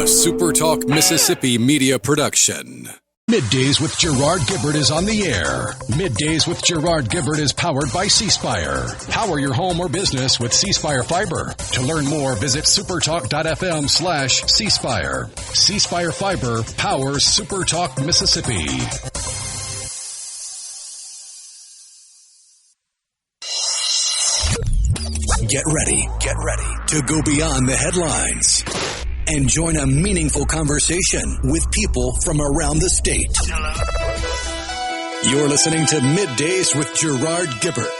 SuperTalk Mississippi media production. MidDays with Gerard Gibert is on the air. MidDays with Gerard Gibert is powered by C-Spire. Power your home or business with C-Spire Fiber. To learn more, visit supertalk.fm/C-Spire. C-Spire Fiber powers SuperTalk Mississippi. Get ready to go beyond the headlines and join a meaningful conversation with people from around the state. You're listening to MidDays with Gerard Gibert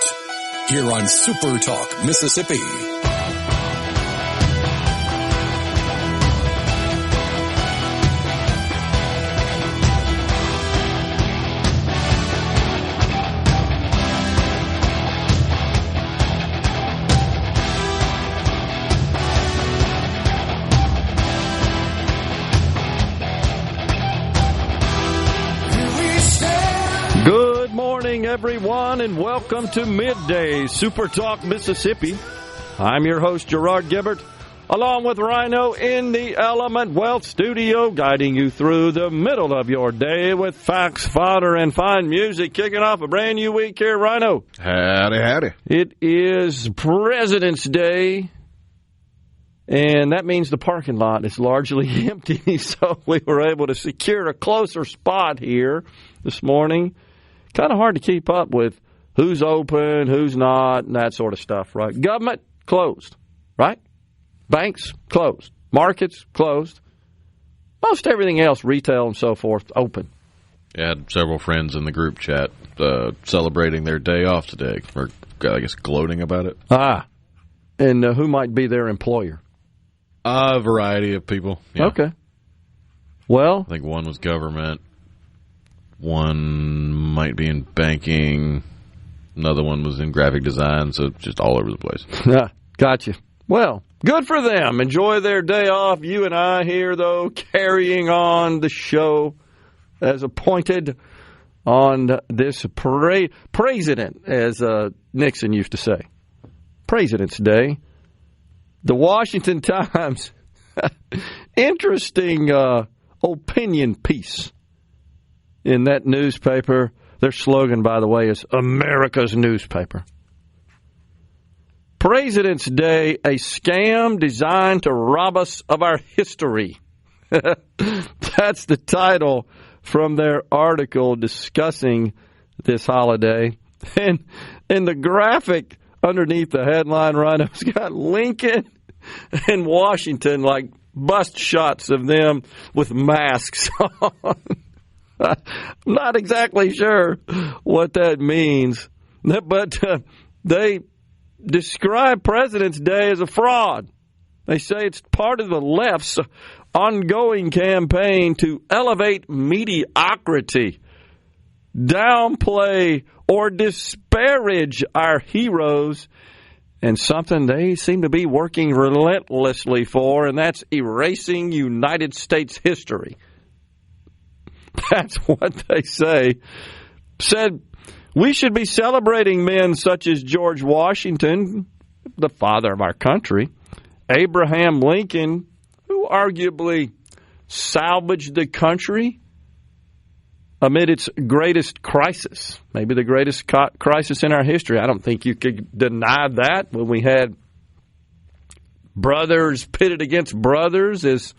here on SuperTalk Mississippi. Good morning, everyone, and welcome to MidDays, SuperTalk Mississippi. I'm your host, Gerard Gibert, along with Rhino in the Element Wealth Studio, guiding you through the middle of your day with facts, fodder, and fine music. Kicking off a brand new week here, Rhino. Howdy, howdy. It is President's Day, and that means the parking lot is largely empty, so we were able to secure a closer spot here this morning. Kind of hard to keep up with who's open, who's not, and that sort of stuff, right? Government closed, right? Banks closed. Markets closed. Most everything else, retail and so forth, open. I had several friends in the group chat celebrating their day off today, or I guess gloating about it. And who might be their employer? A variety of people. Yeah. Okay. Well, I think one was government. One might be in banking. Another one was in graphic design, so just all over the place. Gotcha. Well, good for them. Enjoy their day off. You and I here, though, carrying on the show as appointed on this president, as Nixon used to say. President's Day. The Washington Times, interesting opinion piece. In that newspaper, their slogan, by the way, is America's newspaper. President's Day, a scam designed to rob us of our history. That's the title from their article discussing this holiday. And in the graphic underneath the headline, Rhino's got Lincoln and Washington, like bust shots of them with masks on. I'm not exactly sure what that means, but they describe President's Day as a fraud. They say it's part of the left's ongoing campaign to elevate mediocrity, downplay or disparage our heroes, and something they seem to be working relentlessly for, and that's erasing United States history. That's what they say. Said, we should be celebrating men such as George Washington, the father of our country, Abraham Lincoln, who arguably salvaged the country amid its greatest crisis, maybe the greatest crisis in our history. I don't think you could deny that when we had brothers pitted against brothers, as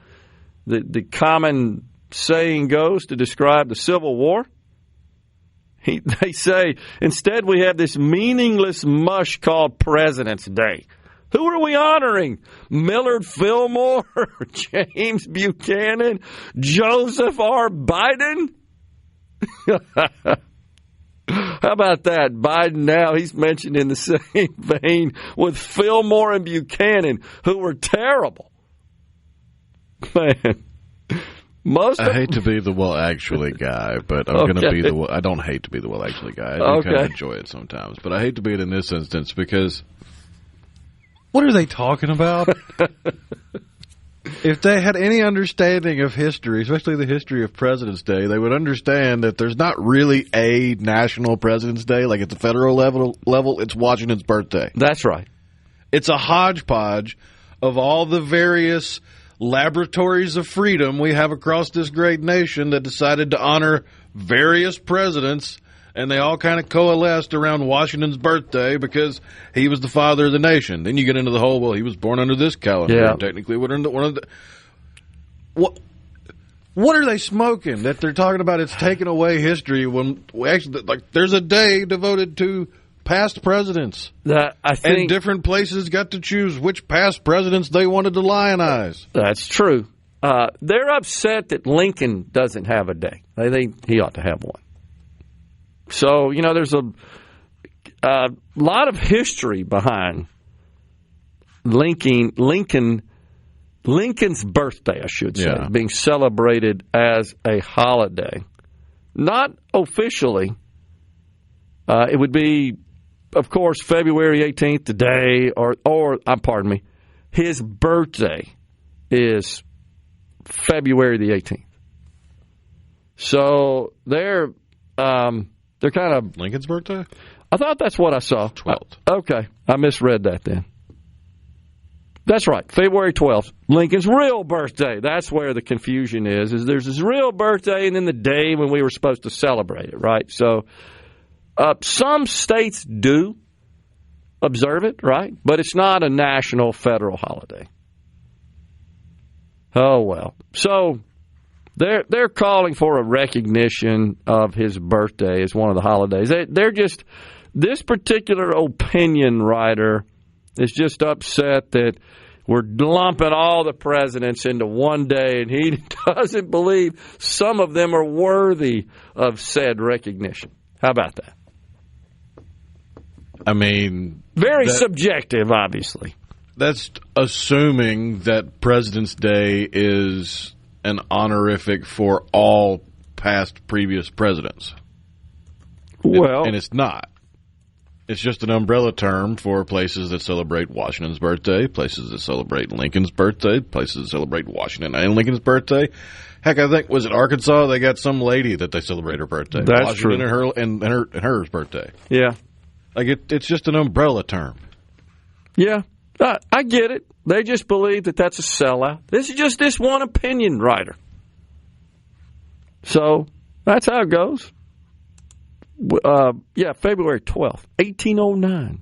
the common saying goes to describe the Civil War. They say, instead we have this meaningless mush called President's Day. Who are we honoring? Millard Fillmore, James Buchanan, Joseph R. Biden? How about that? Biden now, he's mentioned in the same vein with Fillmore and Buchanan, who were terrible. Man. I hate to be the well-actually guy, but I'm going to be the. I don't hate to be the well-actually guy. I do kind of enjoy it sometimes, but I hate to be it in this instance because what are they talking about? If they had any understanding of history, especially the history of President's Day, they would understand that there's not really a national President's Day. Like at the federal level, it's Washington's birthday. That's right. It's a hodgepodge of all the various laboratories of freedom we have across this great nation that decided to honor various presidents, and they all kind of coalesced around Washington's birthday because he was the father of the nation. Then you get into the whole, well, he was born under this calendar. Yeah. Technically, one of the what are they smoking that they're talking about? It's taking away history when we actually, like, there's a day devoted to past presidents. And different places got to choose which past presidents they wanted to lionize. That's true. They're upset that Lincoln doesn't have a day. They think he ought to have one. So, there's a lot of history behind Lincoln's birthday, I should say, being celebrated as a holiday. Not officially. It would be, of course, February 18th today, pardon me, his birthday is February the 18th. So they're kind of... Lincoln's birthday? I thought that's what I saw. 12th. Okay. I misread that then. That's right. February 12th. Lincoln's real birthday. That's where the confusion is there's his real birthday and then the day when we were supposed to celebrate it, right? So some states do observe it, right? But it's not a national federal holiday. Oh, well. So they're calling for a recognition of his birthday as one of the holidays. They're just, this particular opinion writer is just upset that we're lumping all the presidents into one day, and he doesn't believe some of them are worthy of said recognition. How about that? I mean... Very subjective, obviously. That's assuming that President's Day is an honorific for all previous presidents. Well... And it's not. It's just an umbrella term for places that celebrate Washington's birthday, places that celebrate Lincoln's birthday, places that celebrate Washington and Lincoln's birthday. Heck, I think, was it Arkansas? They got some lady that they celebrate her birthday. That's Washington true. And her birthday. Yeah. Like, it's just an umbrella term. Yeah. I get it. They just believe that that's a sellout. This is just this one opinion writer. So, that's how it goes. February 12th, 1809.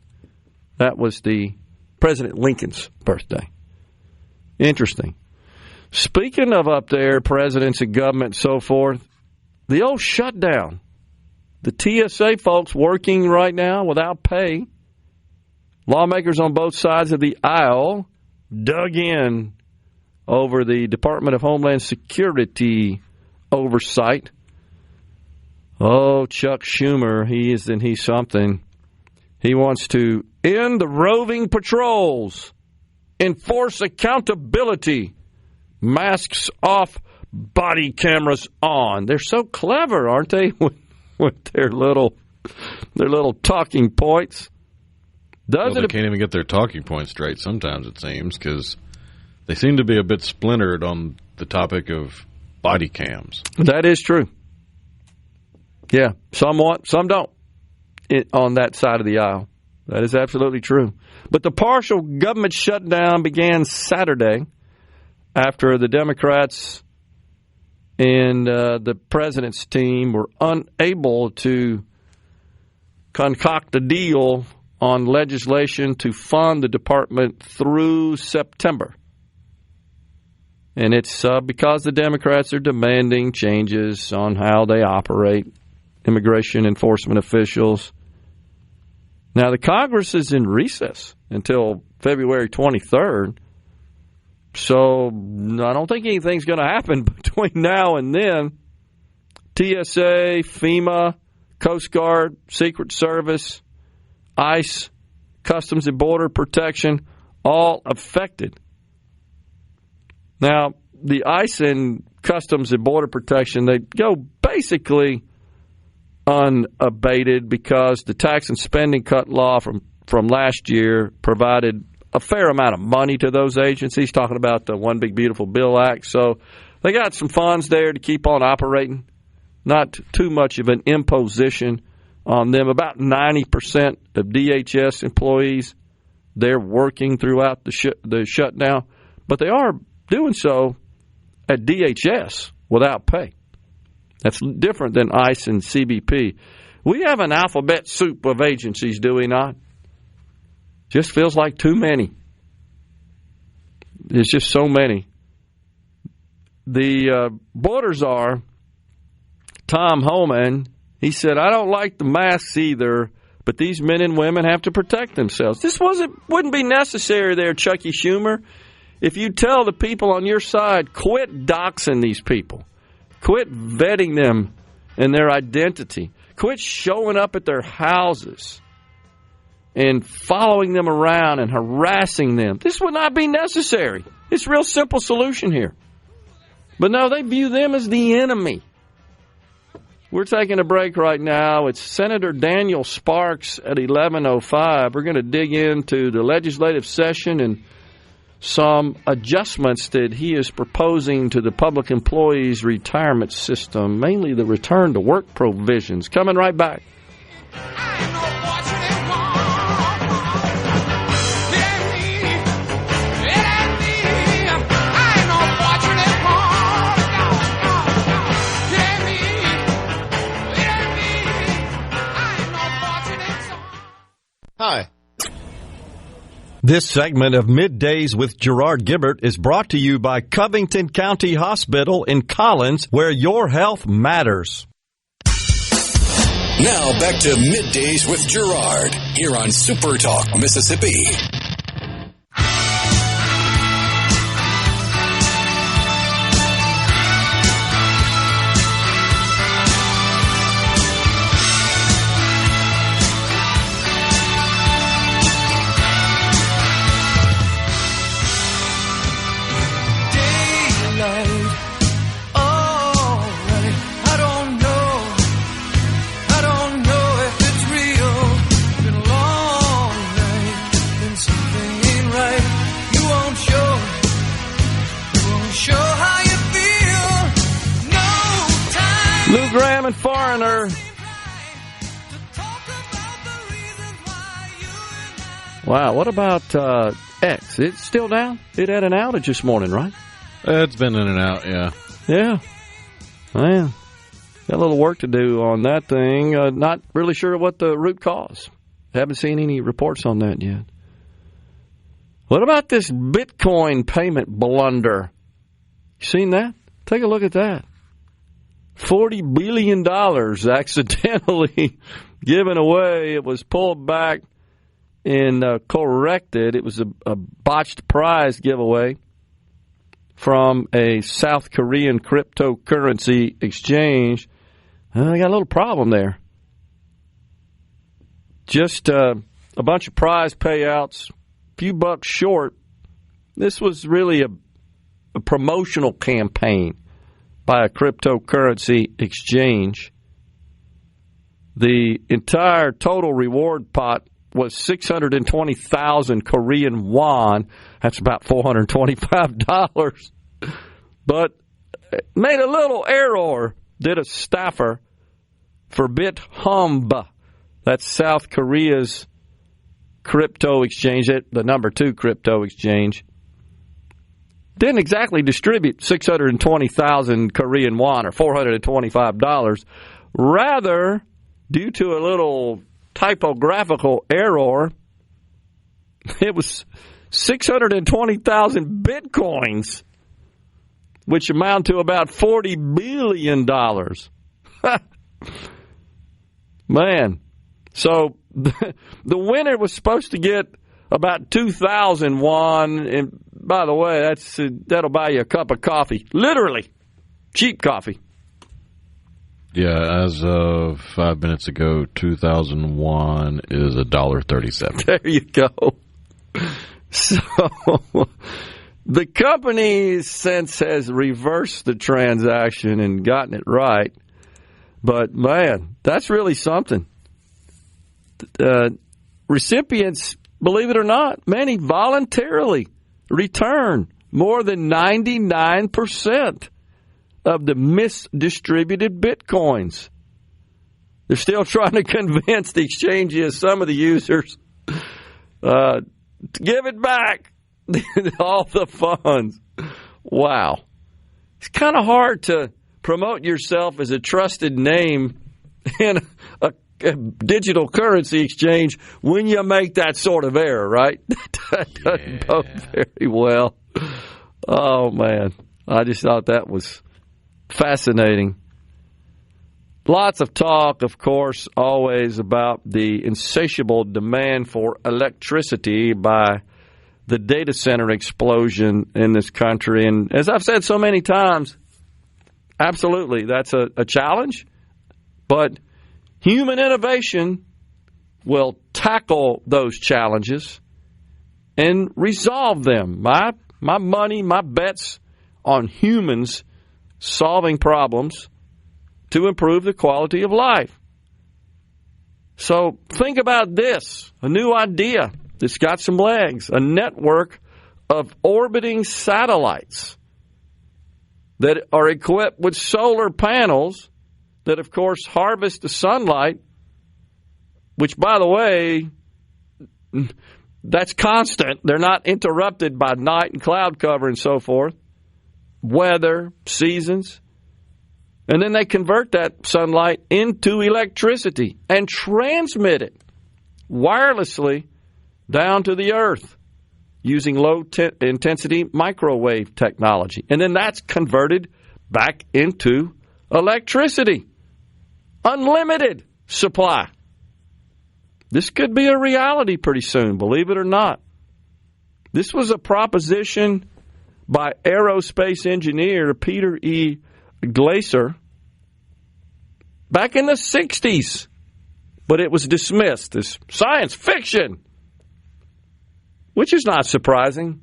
That was the President Lincoln's birthday. Interesting. Speaking of up there, presidents and government and so forth, the old shutdown. The TSA folks working right now without pay. Lawmakers on both sides of the aisle dug in over the Department of Homeland Security oversight. Oh, Chuck Schumer, he's something. He wants to end the roving patrols, enforce accountability, masks off, body cameras on. They're so clever, aren't they, with their little talking points? They can't even get their talking points straight sometimes, it seems, because they seem to be a bit splintered on the topic of body cams. That is true. Yeah, some want, some don't on that side of the aisle. That is absolutely true. But the partial government shutdown began Saturday after the Democrats and the president's team were unable to concoct a deal on legislation to fund the department through September. And it's because the Democrats are demanding changes on how they operate immigration enforcement officials. Now, the Congress is in recess until February 23rd, so I don't think anything's going to happen between now and then. TSA, FEMA, Coast Guard, Secret Service, ICE, Customs and Border Protection, all affected. Now, the ICE and Customs and Border Protection, they go basically unabated because the tax and spending cut law from last year provided a fair amount of money to those agencies, talking about the One Big Beautiful Bill Act. So they got some funds there to keep on operating. Not too much of an imposition on them. About 90% of DHS employees, they're working throughout the shutdown. But they are doing so at DHS without pay. That's different than ICE and CBP. We have an alphabet soup of agencies, do we not? Just feels like too many. There's just so many. The border czar, Tom Homan, he said, I don't like the masks either, but these men and women have to protect themselves. This wouldn't be necessary there, Chucky Schumer, if you tell the people on your side, quit doxing these people. Quit vetting them and their identity. Quit showing up at their houses and following them around and harassing them. This would not be necessary. It's a real simple solution here. But no, they view them as the enemy. We're taking a break right now. It's Senator Daniel Sparks at 11:05. We're going to dig into the legislative session and some adjustments that he is proposing to the public employees' retirement system, mainly the return to work provisions. Coming right back. Hi. This segment of Middays with Gerard Gibert is brought to you by Covington County Hospital in Collins, where your health matters. Now back to Middays with Gerard here on SuperTalk Mississippi. Lou Graham and Foreigner. Wow, what about X? It's still down? It had an outage this morning, right? It's been in and out, yeah. Yeah. Man, got a little work to do on that thing. Not really sure what the root cause. Haven't seen any reports on that yet. What about this Bitcoin payment blunder? You seen that? Take a look at that. $40 billion accidentally given away. It was pulled back and corrected. It was a botched prize giveaway from a South Korean cryptocurrency exchange. I got a little problem there. Just a bunch of prize payouts, a few bucks short. This was really a promotional campaign by a cryptocurrency exchange. The entire total reward pot was 620,000 Korean won. That's about $425. But made a little error, did a staffer for BitHumb. That's South Korea's crypto exchange, the number 2 crypto exchange. Didn't exactly distribute 620,000 Korean won or $425. Rather, due to a little typographical error, it was 620,000 bitcoins, which amount to about $40 billion. Man, so the winner was supposed to get about 2,000 won, and by the way, that'll buy you a cup of coffee. Literally, cheap coffee. Yeah, as of 5 minutes ago, 2001 is $1.37. There you go. So the company since has reversed the transaction and gotten it right. But, man, that's really something. Recipients, believe it or not, many voluntarily return more than 99% of the misdistributed bitcoins. They're still trying to convince the exchanges, some of the users, to give it back, all the funds. Wow. It's kind of hard to promote yourself as a trusted name in a digital currency exchange when you make that sort of error, right? That doesn't bode very well. Oh, man. I just thought that was fascinating. Lots of talk, of course, always about the insatiable demand for electricity by the data center explosion in this country. And as I've said so many times, absolutely, that's a challenge. But human innovation will tackle those challenges and resolve them. My money, my bets on humans solving problems to improve the quality of life. So think about this, a new idea that's got some legs, a network of orbiting satellites that are equipped with solar panels that, of course, harvest the sunlight, which, by the way, that's constant. They're not interrupted by night and cloud cover and so forth, weather, seasons. And then they convert that sunlight into electricity and transmit it wirelessly down to the earth using low-intensity microwave technology. And then that's converted back into electricity. Unlimited supply. This could be a reality pretty soon, believe it or not. This was a proposition by aerospace engineer Peter E. Glaser back in the 60s, but it was dismissed as science fiction, which is not surprising.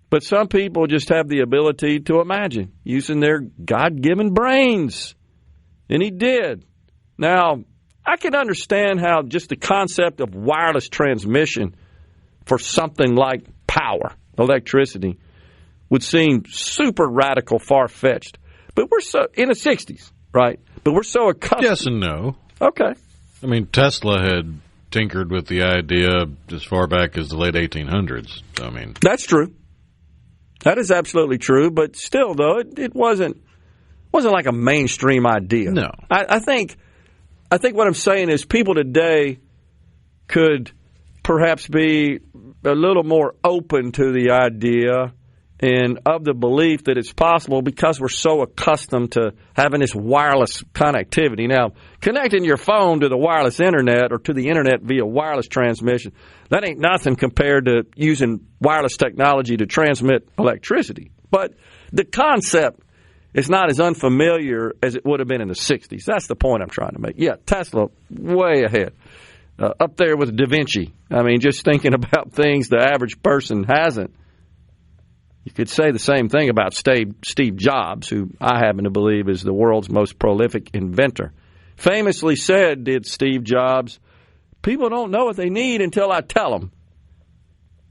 But some people just have the ability to imagine using their God-given brains, and he did. Now, I can understand how just the concept of wireless transmission for something like power, electricity, would seem super radical, far-fetched. But we're so in the 60s, right? But we're so accustomed. Yes and no. Okay. I mean, Tesla had tinkered with the idea as far back as the late 1800s. So, I mean, that's true. That is absolutely true. But still, though, it wasn't like a mainstream idea. No. I think what I'm saying is people today could perhaps be a little more open to the idea and of the belief that it's possible because we're so accustomed to having this wireless connectivity. Now, connecting your phone to the wireless internet or to the internet via wireless transmission, that ain't nothing compared to using wireless technology to transmit electricity. But the concept is not as unfamiliar as it would have been in the 60s. That's the point I'm trying to make. Yeah, Tesla, way ahead. Up there with Da Vinci. I mean, just thinking about things the average person hasn't. You could say the same thing about Steve Jobs, who I happen to believe is the world's most prolific inventor. Famously said, did Steve Jobs, people don't know what they need until I tell them.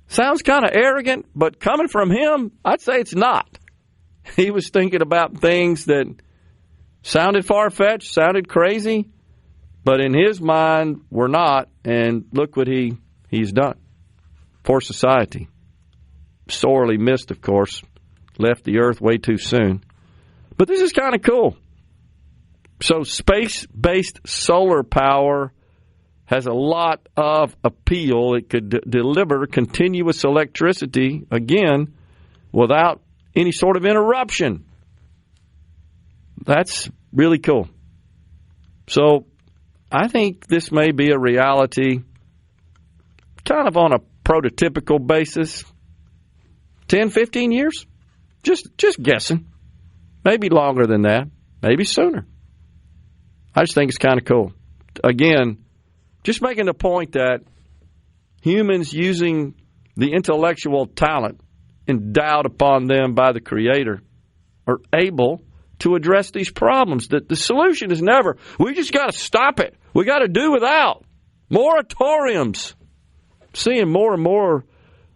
Sounds kind of arrogant, but coming from him, I'd say it's not. He was thinking about things that sounded far-fetched, sounded crazy, but in his mind were not, and look what he's done for society. Sorely missed, of course, left the earth way too soon. But this is kind of cool. So space-based solar power has a lot of appeal. It could deliver continuous electricity, again, without any sort of interruption. That's really cool. So I think this may be a reality kind of on a prototypical basis. 10, 15 years? Just guessing. Maybe longer than that. Maybe sooner. I just think it's kind of cool. Again, just making the point that humans using the intellectual talent endowed upon them by the Creator are able to address these problems. The solution is never, we just got to stop it. We got to do without. Moratoriums. Seeing more and more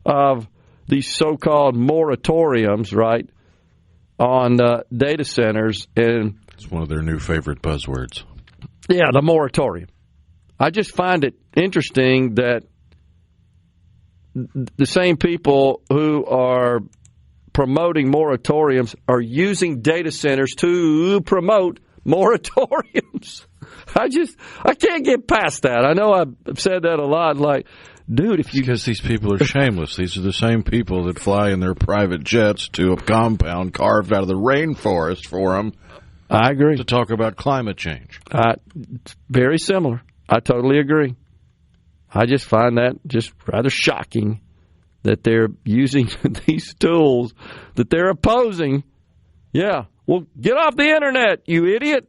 of these so-called moratoriums, right, on data centers. And it's one of their new favorite buzzwords. Yeah, the moratorium. I just find it interesting that the same people who are promoting moratoriums are using data centers to promote moratoriums. I can't get past that. I know I've said that a lot. Like, dude, because these people are shameless. These are the same people that fly in their private jets to a compound carved out of the rainforest for them. I agree. To talk about climate change. It's very similar. I totally agree. I just find that just rather shocking that they're using these tools that they're opposing. Yeah, well, get off the internet, you idiot.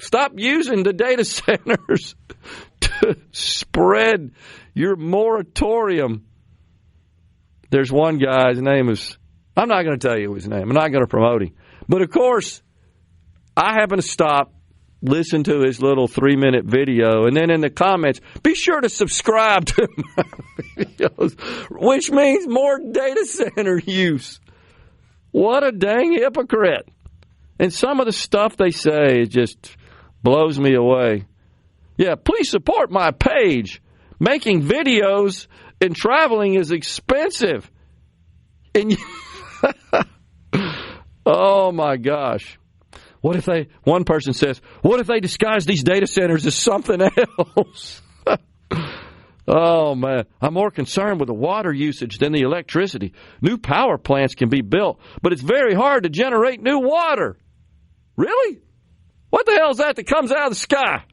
Stop using the data centers to spread your moratorium. There's one guy, his name is, I'm not going to tell you his name. I'm not going to promote him. But, of course, I happen to stop, listen to his little 3-minute video, and then in the comments, be sure to subscribe to my videos, which means more data center use. What a dang hypocrite. And some of the stuff they say just blows me away. Yeah, please support my page. Making videos and traveling is expensive. And oh, my gosh. What if one person says, what if they disguise these data centers as something else? Oh, man. I'm more concerned with the water usage than the electricity. New power plants can be built, but it's very hard to generate new water. Really? What the hell is that comes out of the sky?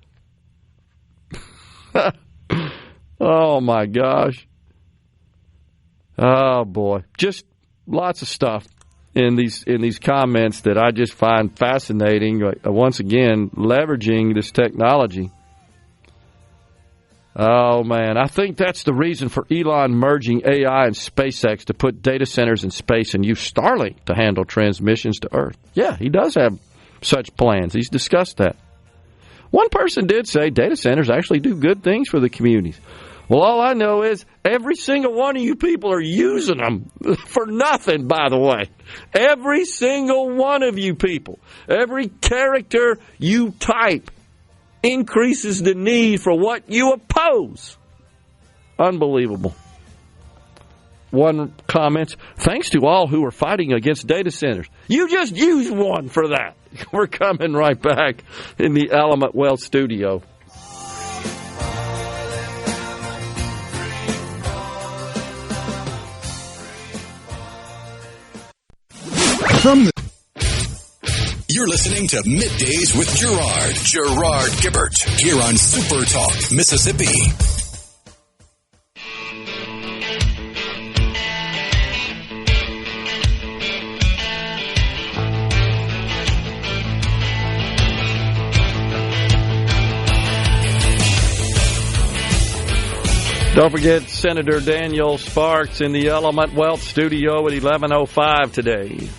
Oh, my gosh. Oh, boy. Just lots of stuff in these comments that I just find fascinating. Once again, leveraging this technology. Oh, man. I think that's the reason for Elon merging AI and SpaceX to put data centers in space and use Starlink to handle transmissions to Earth. Yeah, he does have such plans. He's discussed that. One person did say data centers actually do good things for the communities. Well, all I know is every single one of you people are using them for nothing, by the way. Every single one of you people. Every character you type increases the need for what you oppose. Unbelievable. One comments, thanks to all who are fighting against data centers. You just used one for that. We're coming right back in the Element Wealth studio. You're listening to Middays with Gerard Gibert, here on SuperTalk, Mississippi. Don't forget Senator Daniel Sparks in the Element Wealth studio at 11:05 today.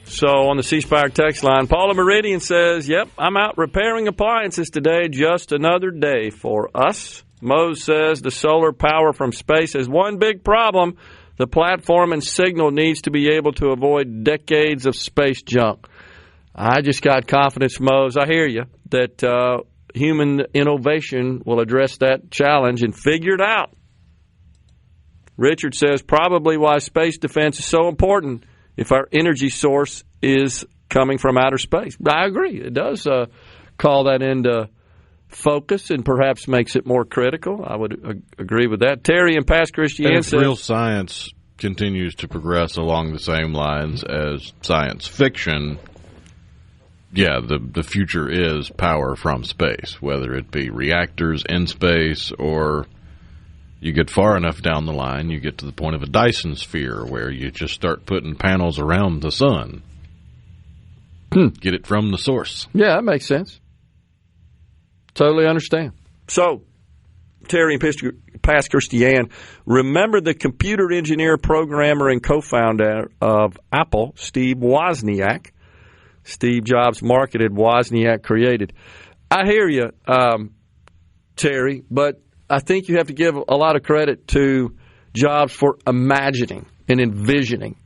So on the C Spire text line, Paula Meridian says, yep, I'm out repairing appliances today. Just another day for us. Mose says the solar power from space has one big problem. The platform and signal needs to be able to avoid decades of space junk. I just got confidence, Mose. I hear you, that human innovation will address that challenge and figure it out. Richard says probably why space defense is so important if our energy source is coming from outer space. I agree. It does call that into focus and perhaps makes it more critical. I would agree with that. Terry in Past Christianity says real science continues to progress along the same lines as science fiction. Yeah, the future is power from space, whether it be reactors in space or you get far enough down the line, you get to the point of a Dyson sphere where you just start putting panels around the sun. Get it from the source. Yeah, that makes sense. Totally understand. So, Terry and Past Christian, remember the computer engineer, programmer, and co-founder of Apple, Steve Wozniak. Steve Jobs marketed, Wozniak created. I hear you, Terry, but I think you have to give a lot of credit to Jobs for imagining and envisioning.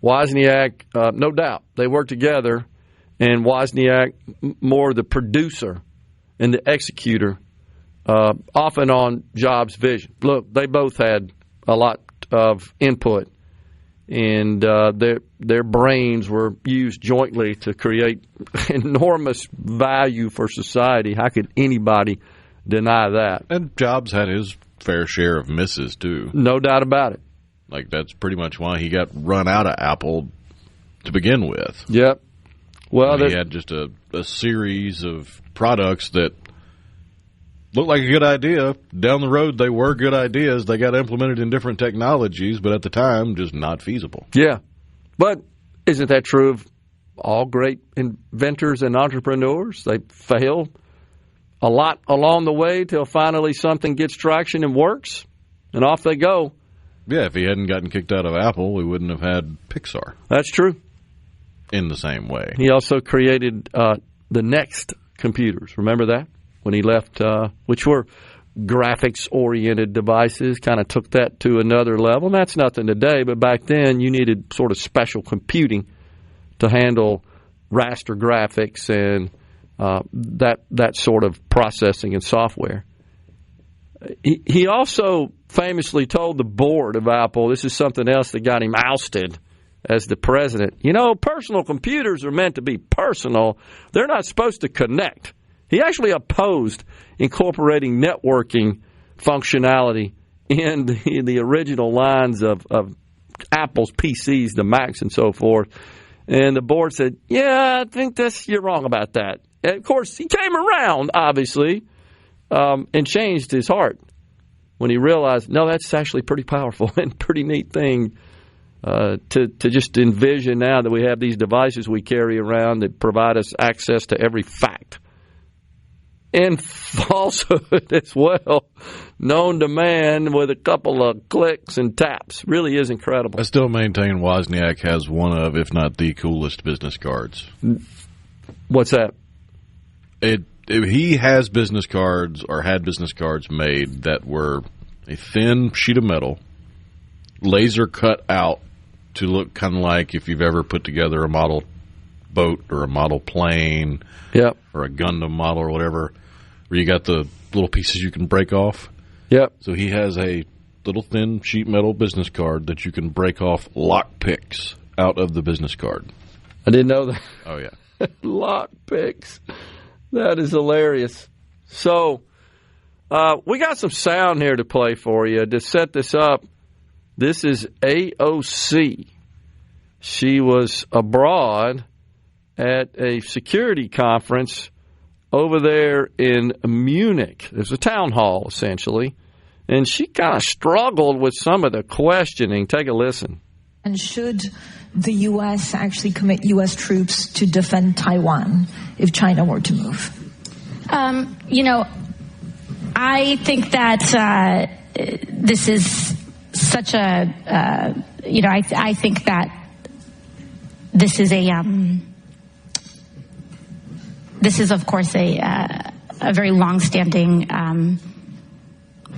Wozniak, no doubt, they worked together, and Wozniak more the producer and the executor, often on Jobs' vision. Look, they both had a lot of input, and their brains were used jointly to create enormous value for society. How could anybody deny that? And Jobs had his fair share of misses, too. No doubt about it. Like, that's pretty much why he got run out of Apple to begin with. Yep. Well, he had just a series of products that looked like a good idea. Down the road, they were good ideas. They got implemented in different technologies, but at the time, just not feasible. Yeah. But isn't that true of all great inventors and entrepreneurs? They fail a lot along the way till finally something gets traction and works, and off they go. Yeah, if he hadn't gotten kicked out of Apple, we wouldn't have had Pixar. That's true. In the same way. He also created the Next computers. Remember that? When he left, which were graphics-oriented devices, kind of took that to another level. And that's nothing today, but back then you needed sort of special computing to handle raster graphics and that sort of processing and software. He also famously told the board of Apple, this is something else that got him ousted as the president, personal computers are meant to be personal. They're not supposed to connect. He actually opposed incorporating networking functionality in the original lines of Apple's PCs, the Macs and so forth. And the board said, I think you're wrong about that. And of course, he came around, obviously, and changed his heart when he realized, no, that's actually pretty powerful and pretty neat thing to just envision now that we have these devices we carry around that provide us access to every fact. And falsehood as well, known to man with a couple of clicks and taps. Really is incredible. I still maintain Wozniak has one of, if not the coolest business cards. What's that? He has business cards or had business cards made that were a thin sheet of metal, laser cut out to look kind of like if you've ever put together a model boat or a model plane or a Gundam model or whatever, where you got the little pieces you can break off. Yep. So he has a little thin sheet metal business card that you can break off lock picks out of the business card. I didn't know that. Oh, yeah. Lock picks. That is hilarious. So we got some sound here to play for you. To set this up, this is AOC. She was abroad at a security conference over there in Munich. There's a town hall, essentially. And she kind of struggled with some of the questioning. Take a listen. And should the U.S. actually commit U.S. troops to defend Taiwan if China were to move? I think that this is such a, I think that this is this is, of course, a very long-standing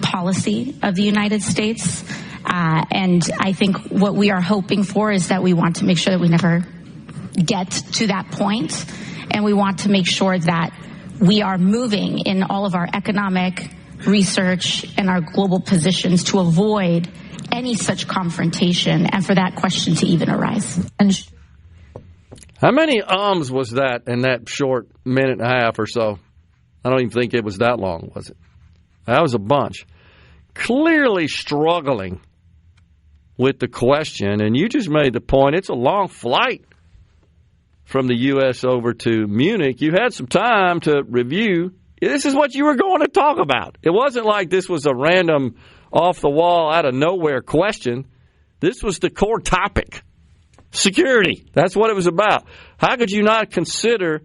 policy of the United States. And I think what we are hoping for is that we want to make sure that we never get to that point. And we want to make sure that we are moving in all of our economic research and our global positions to avoid any such confrontation and for that question to even arise. How many ums was that in that short minute and a half or so? I don't even think it was that long, was it? That was a bunch. Clearly struggling with the question, and you just made the point, it's a long flight from the U.S. over to Munich. You had some time to review. This is what you were going to talk about. It wasn't like this was a random, off-the-wall, out-of-nowhere question. This was the core topic. Security. That's what it was about. How could you not consider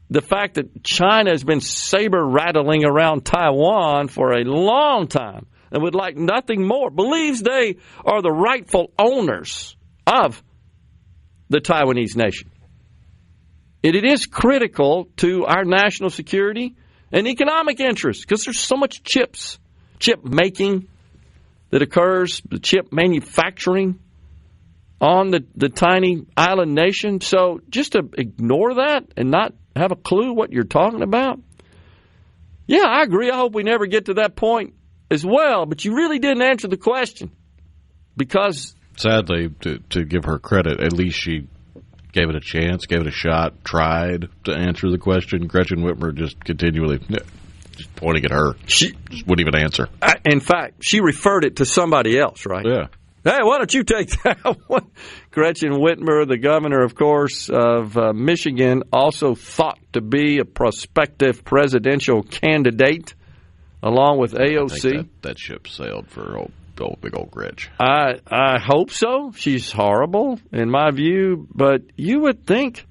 the fact that China has been saber-rattling around Taiwan for a long time and would like nothing more, believes they are the rightful owners of the Taiwanese nation? It is critical to our national security and economic interests because there's so much chip making that occurs, the chip manufacturing on the tiny island nation. So just to ignore that and not have a clue what you're talking about? Yeah, I agree. I hope we never get to that point as well, but you really didn't answer the question. because sadly, to give her credit, at least she gave it a chance, gave it a shot, tried to answer the question. Gretchen Whitmer just continually just pointing at her. She just wouldn't even answer. In fact, she referred it to somebody else, right? Yeah. Hey, why don't you take that one? Gretchen Whitmer, the governor, of course, of Michigan, also thought to be a prospective presidential candidate, along with AOC. I think that ship sailed for old big old Gretch. I hope so. She's horrible, in my view, but you would think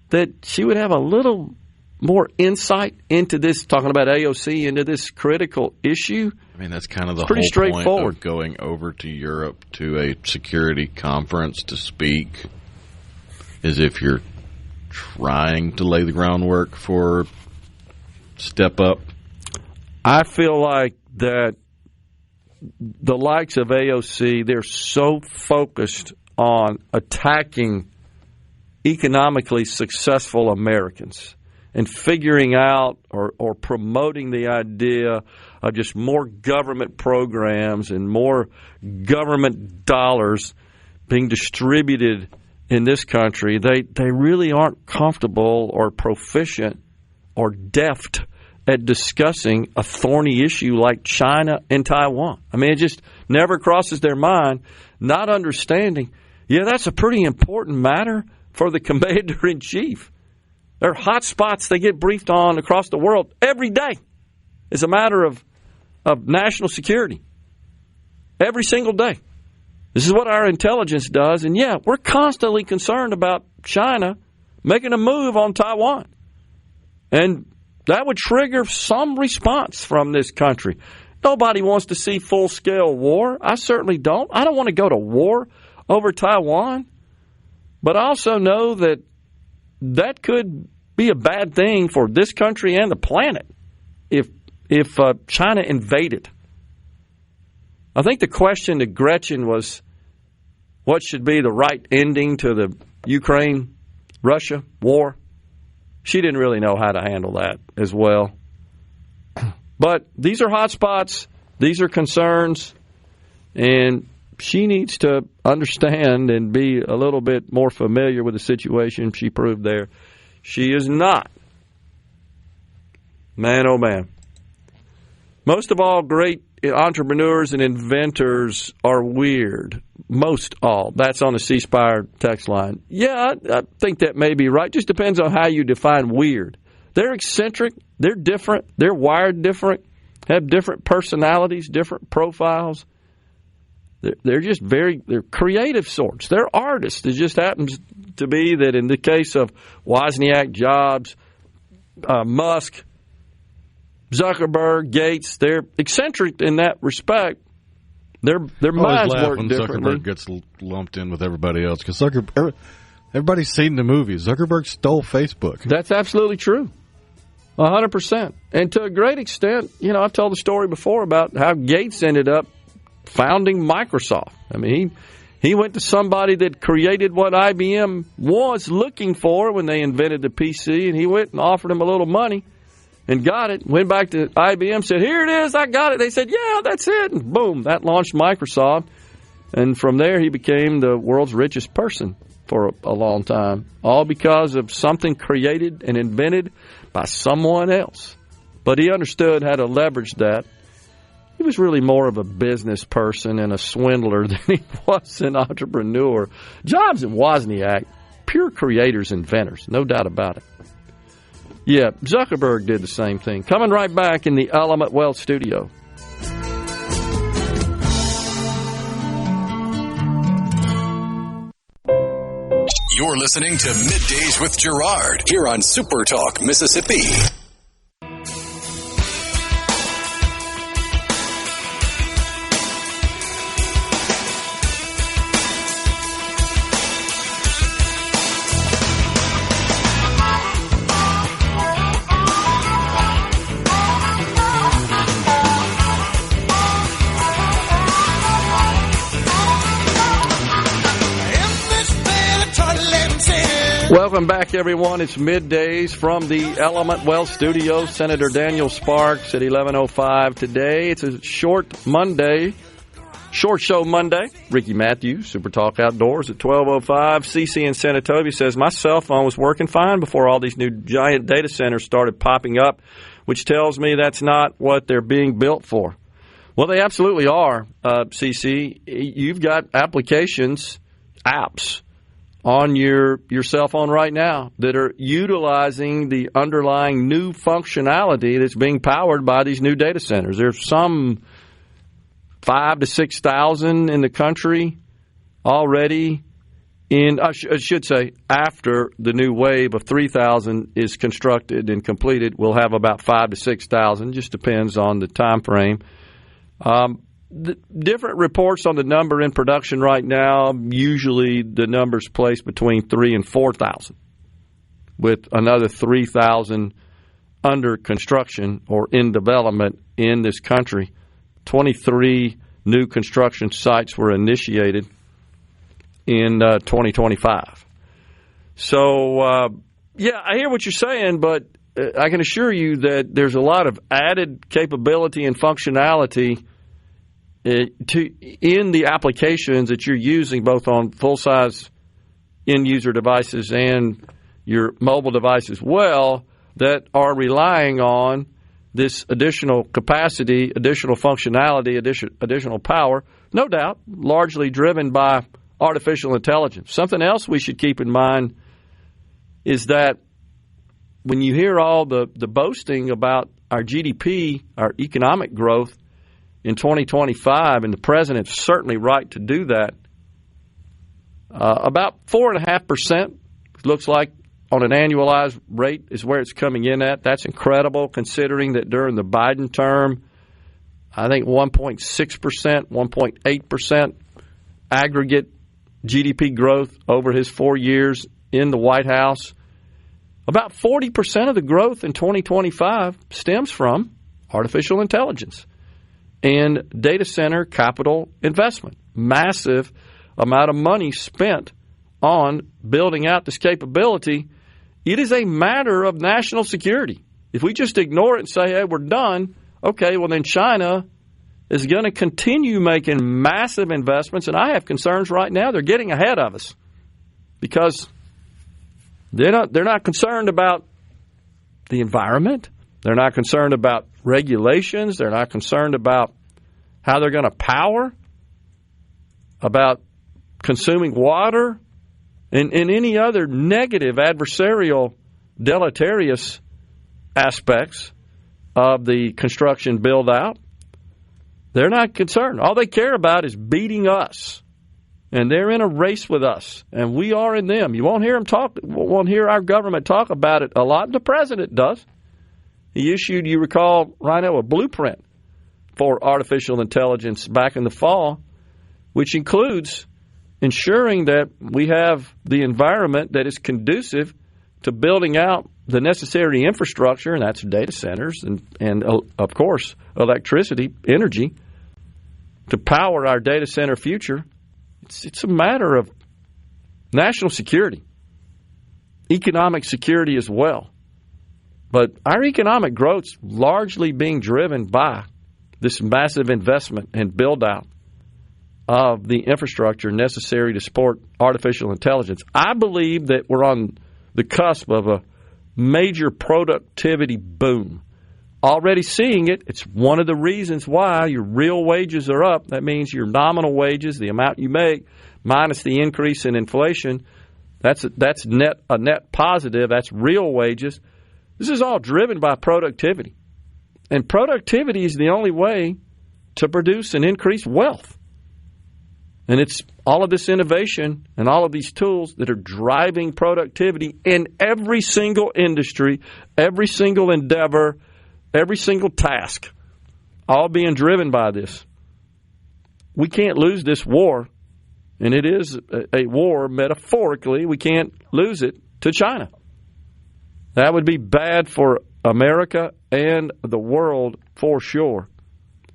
that she would have a little more insight into this, talking about AOC, into this critical issue. I mean, that's kind of the pretty whole straightforward. Point of going over to Europe to a security conference to speak, is if you're trying to lay the groundwork for step up. I feel like that the likes of AOC, they're so focused on attacking economically successful Americans and figuring out or promoting the idea of just more government programs and more government dollars being distributed in this country. They really aren't comfortable or proficient or deft at discussing a thorny issue like China and Taiwan. I mean, it just never crosses their mind, not understanding, yeah, that's a pretty important matter for the commander-in-chief. There are hot spots they get briefed on across the world every day. It's a matter of national security. Every single day. This is what our intelligence does. And, yeah, we're constantly concerned about China making a move on Taiwan. And that would trigger some response from this country. Nobody wants to see full-scale war. I certainly don't. I don't want to go to war over Taiwan. But I also know that that could be a bad thing for this country and the planet if China invaded. I think the question to Gretchen was, what should be the right ending to the Ukraine-Russia war? She didn't really know how to handle that as well. But these are hot spots. These are concerns. And she needs to understand and be a little bit more familiar with the situation. She proved there she is not. Man, oh man. Most of all, great entrepreneurs and inventors are weird. Most all. That's on the C Spire text line. Yeah, I think that may be right. Just depends on how you define weird. They're eccentric. They're different. They're wired different. Have different personalities, different profiles. They're just they're creative sorts. They're artists. It just happens to be that in the case of Wozniak, Jobs, Musk, Zuckerberg, Gates, they're eccentric in that respect. Their minds work differently. Zuckerberg gets lumped in with everybody else because everybody's seen the movie. Zuckerberg stole Facebook. That's absolutely true. 100%. And to a great extent, I've told the story before about how Gates ended up founding Microsoft. I mean, he went to somebody that created what IBM was looking for when they invented the PC, and he went and offered him a little money and got it. Went back to IBM, said, here it is, I got it. They said, yeah, that's it. And boom, that launched Microsoft. And from there, he became the world's richest person for a long time, all because of something created and invented by someone else. But he understood how to leverage that. He was really more of a business person and a swindler than he was an entrepreneur. Jobs and Wozniak, pure creators, inventors, no doubt about it. Yeah, Zuckerberg did the same thing. Coming right back in the Element Wealth studio. You're listening to Middays with Gerard here on SuperTalk Mississippi. Welcome back, everyone. It's Middays from the Element Wealth Studio. Senator Daniel Sparks at 11:05 today. It's a short Monday. Short show Monday. Ricky Matthews, SuperTalk Outdoors at 12:05. CC in Senatobia says, my cell phone was working fine before all these new giant data centers started popping up, which tells me that's not what they're being built for. Well, they absolutely are, CC. You've got apps on your cell phone right now that are utilizing the underlying new functionality that's being powered by these new data centers. There's some 5,000 to 6,000 in the country already I should say, after the new wave of 3,000 is constructed and completed, we'll have about 5,000 to 6,000. Just depends on the time frame. The different reports on the number in production right now, usually the number's placed between 3,000 and 4,000, with another 3,000 under construction or in development in this country. 23 new construction sites were initiated in 2025. So, I hear what you're saying, but I can assure you that there's a lot of added capability and functionality in the applications that you're using, both on full-size end-user devices and your mobile device as well, that are relying on this additional capacity, additional functionality, additional power, no doubt, largely driven by artificial intelligence. Something else we should keep in mind is that when you hear all the boasting about our GDP, our economic growth in 2025, and the president's certainly right to do that, about 4.5% looks like on an annualized rate is where it's coming in at. That's incredible considering that during the Biden term, I think 1.6%, 1.8% aggregate GDP growth over his 4 years in the White House. About 40% of the growth in 2025 stems from artificial intelligence and data center capital investment. Massive amount of money spent on building out this capability. It is a matter of national security. If we just ignore it and say, hey, we're done, okay, well then China is going to continue making massive investments, and I have concerns right now. They're getting ahead of us because they're not concerned about the environment. They're not concerned about regulations. They're not concerned about how they're going to power, about consuming water, and any other negative, adversarial, deleterious aspects of the construction build-out. They're not concerned. All they care about is beating us, and they're in a race with us, and we are in them. You won't hear our government talk about it a lot. The president does. He issued, you recall, Rhino, a blueprint for artificial intelligence back in the fall, which includes ensuring that we have the environment that is conducive to building out the necessary infrastructure, and that's data centers and of course, electricity, energy, to power our data center future. It's a matter of national security, economic security as well. But our economic growth's largely being driven by this massive investment and build-out of the infrastructure necessary to support artificial intelligence. I believe that we're on the cusp of a major productivity boom. Already seeing it. It's one of the reasons why your real wages are up. That means your nominal wages, the amount you make, minus the increase in inflation, that's a net positive. That's real wages. This is all driven by productivity. And productivity is the only way to produce and increase wealth. And it's all of this innovation and all of these tools that are driving productivity in every single industry, every single endeavor, every single task, all being driven by this. We can't lose this war, and it is a war metaphorically. We can't lose it to China. That would be bad for America and the world for sure.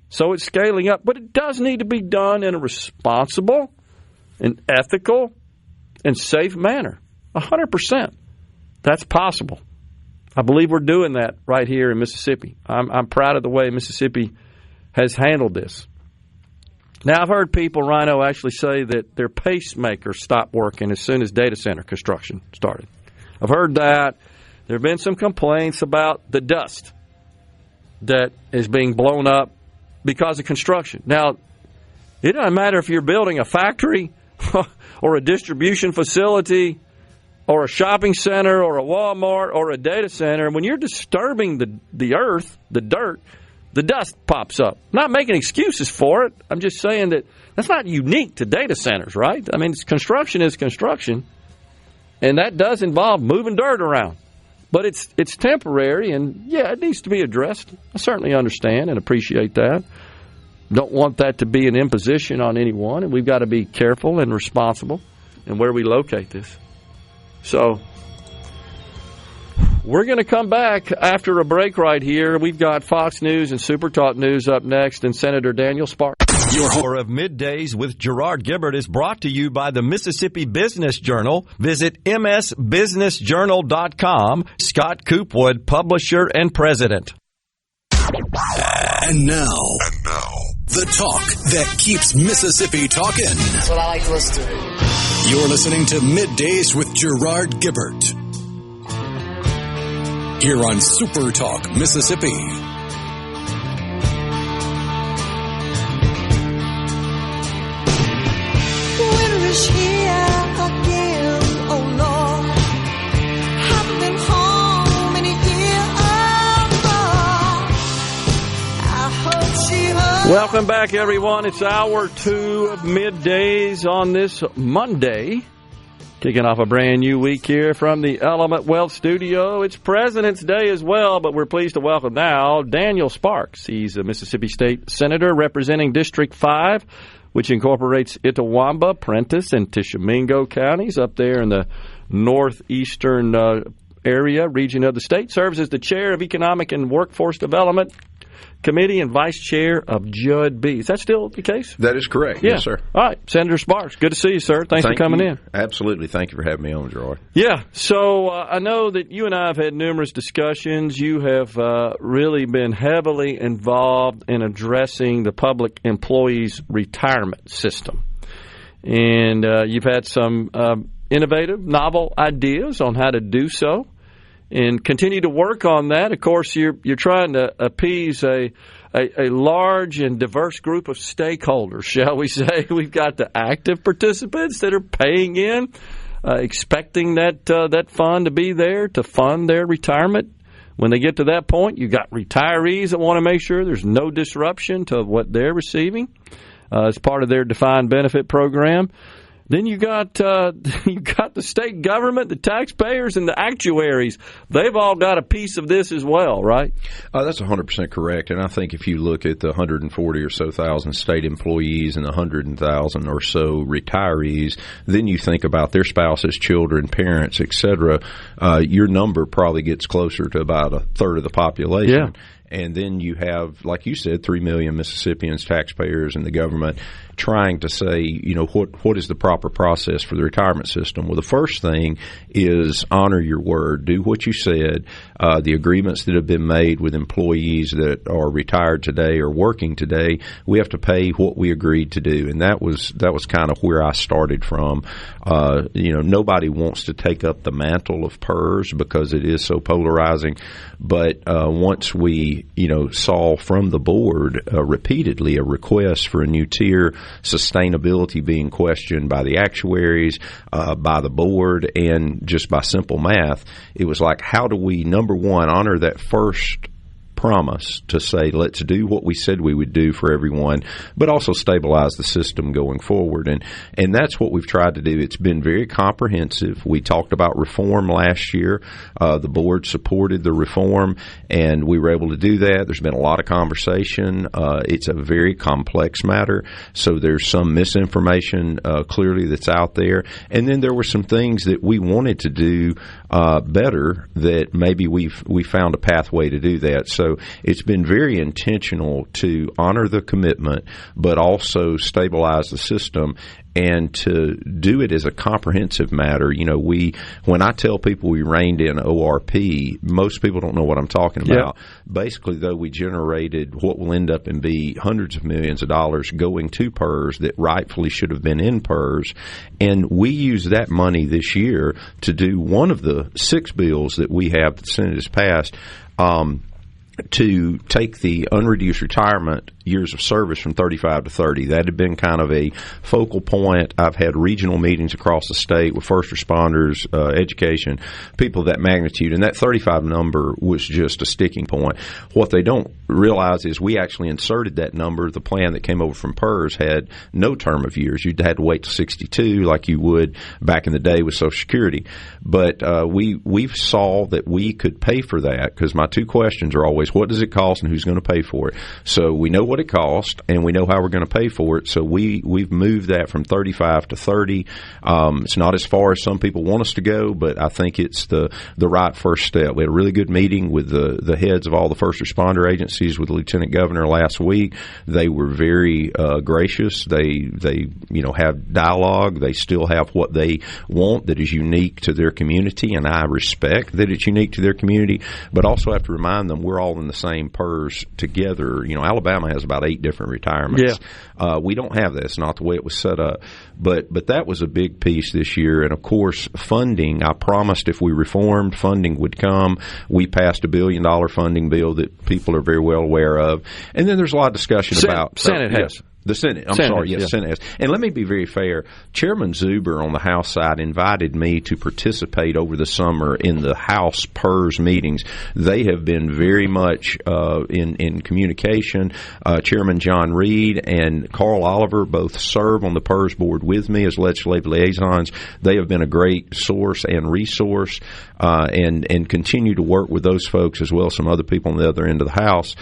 So it's scaling up, but it does need to be done in a responsible and ethical and safe manner. 100%. That's possible. I believe we're doing that right here in Mississippi. I'm proud of the way Mississippi has handled this. Now, I've heard people, Rhino, actually say that their pacemakers stopped working as soon as data center construction started. I've heard that. There have been some complaints about the dust that is being blown up because of construction. Now, it doesn't matter if you're building a factory or a distribution facility or a shopping center or a Walmart or a data center. When you're disturbing the earth, the dirt, the dust pops up. I'm not making excuses for it. I'm just saying that that's not unique to data centers, right? I mean, construction is construction, and that does involve moving dirt around. But it's temporary, and, yeah, it needs to be addressed. I certainly understand and appreciate that. Don't want that to be an imposition on anyone, and we've got to be careful and responsible in where we locate this. So we're going to come back after a break right here. We've got Fox News and SuperTalk News up next, and Senator Daniel Sparks. Your hour of Middays with Gerard Gibert is brought to you by the Mississippi Business Journal. Visit msbusinessjournal.com. Scott Coopwood, publisher and president. And now, the talk that keeps Mississippi talking. That's what I like to listen to. You're listening to Middays with Gerard Gibert here on SuperTalk Mississippi. Winter is here again, oh Lord. Haven't been home in a year, I hope she heard. Welcome back, everyone. It's hour 2 of Middays on this Monday. Kicking off a brand new week here from the Element Wealth Studio. It's President's Day as well, but we're pleased to welcome now Daniel Sparks. He's a Mississippi State Senator representing District 5, which incorporates Itawamba, Prentiss, and Tishomingo counties up there in the northeastern region of the state. Serves as the chair of Economic and Workforce Development Committee and vice chair of Judd B. Is that still the case? That is correct. Yeah. Yes, sir. All right. Senator Sparks, good to see you, sir. Thanks for coming in. Absolutely. Thank you for having me on, Gerard. Yeah. So I know that you and I have had numerous discussions. You have really been heavily involved in addressing the public employees' retirement system. And you've had some innovative, novel ideas on how to do so. And continue to work on that. Of course, you're trying to appease a large and diverse group of stakeholders, shall we say. We've got the active participants that are paying in, expecting that fund to be there to fund their retirement. When they get to that point, you've got retirees that want to make sure there's no disruption to what they're receiving as part of their defined benefit program. Then you got the state government, the taxpayers, and the actuaries. They've all got a piece of this as well, right? That's 100% correct. And I think if you look at the 140 or so thousand state employees and the 100,000 or so retirees, then you think about their spouses, children, parents, et cetera, your number probably gets closer to about a third of the population. Yeah. And then you have, like you said, 3 million Mississippians, taxpayers, and the government trying to say, what is the proper process for the retirement system? Well, the first thing is honor your word. Do what you said. The agreements that have been made with employees that are retired today or working today, we have to pay what we agreed to do. And that was kind of where I started from. Nobody wants to take up the mantle of PERS because it is so polarizing. But once we, saw from the board repeatedly a request for a new tier, sustainability being questioned by the actuaries, by the board, and just by simple math, it was like, how do we, number one, honor that first promise to say, let's do what we said we would do for everyone, but also stabilize the system going forward. And that's what we've tried to do. It's been very comprehensive. We talked about reform last year. The board supported the reform, and we were able to do that. There's been a lot of conversation. It's a very complex matter, so there's some misinformation clearly that's out there. And then there were some things that we wanted to do better that maybe we found a pathway to do that. So So it's been very intentional to honor the commitment, but also stabilize the system and to do it as a comprehensive matter. You know, when I tell people we reined in ORP, most people don't know what I'm talking about. Basically, though, we generated what will end up and be hundreds of millions of dollars going to PERS that rightfully should have been in PERS. And we used that money this year to do one of the 6 bills that we have that the Senate has passed, to take the unreduced retirement years of service from 35 to 30. That had been kind of a focal point. I've had regional meetings across the state with first responders, education, people of that magnitude, and that 35 number was just a sticking point. What they don't realize is we actually inserted that number. The plan that came over from PERS had no term of years. You'd had to wait till 62 like you would back in the day with Social Security. But we saw that we could pay for that, because my 2 questions are always, what does it cost and who's going to pay for it? So we know what it costs and we know how we're going to pay for it. So we've moved that from 35 to 30. It's not as far as some people want us to go, but I think it's the right first step. We had a really good meeting with the heads of all the first responder agencies with the Lieutenant Governor last week. They were very gracious. They have dialogue. They still have what they want that is unique to their community, and I respect that it's unique to their community, but also have to remind them we're all in the same PERS together. You know, Alabama has about 8 different retirements. Yeah. We don't have that. It's not the way it was set up. But that was a big piece this year. And, of course, funding. I promised if we reformed, funding would come. We passed $1 billion funding bill that people are very well aware of. And then there's a lot of discussion about... Senate has. The Senate. I'm sorry. Yes, Senate has. And let me be very fair. Chairman Zuber on the House side invited me to participate over the summer in the House PERS meetings. They have been very much in communication. Chairman John Reed and Carl Oliver both serve on the PERS board with me as legislative liaisons. They have been a great source and resource and continue to work with those folks as well as some other people on the other end of the House.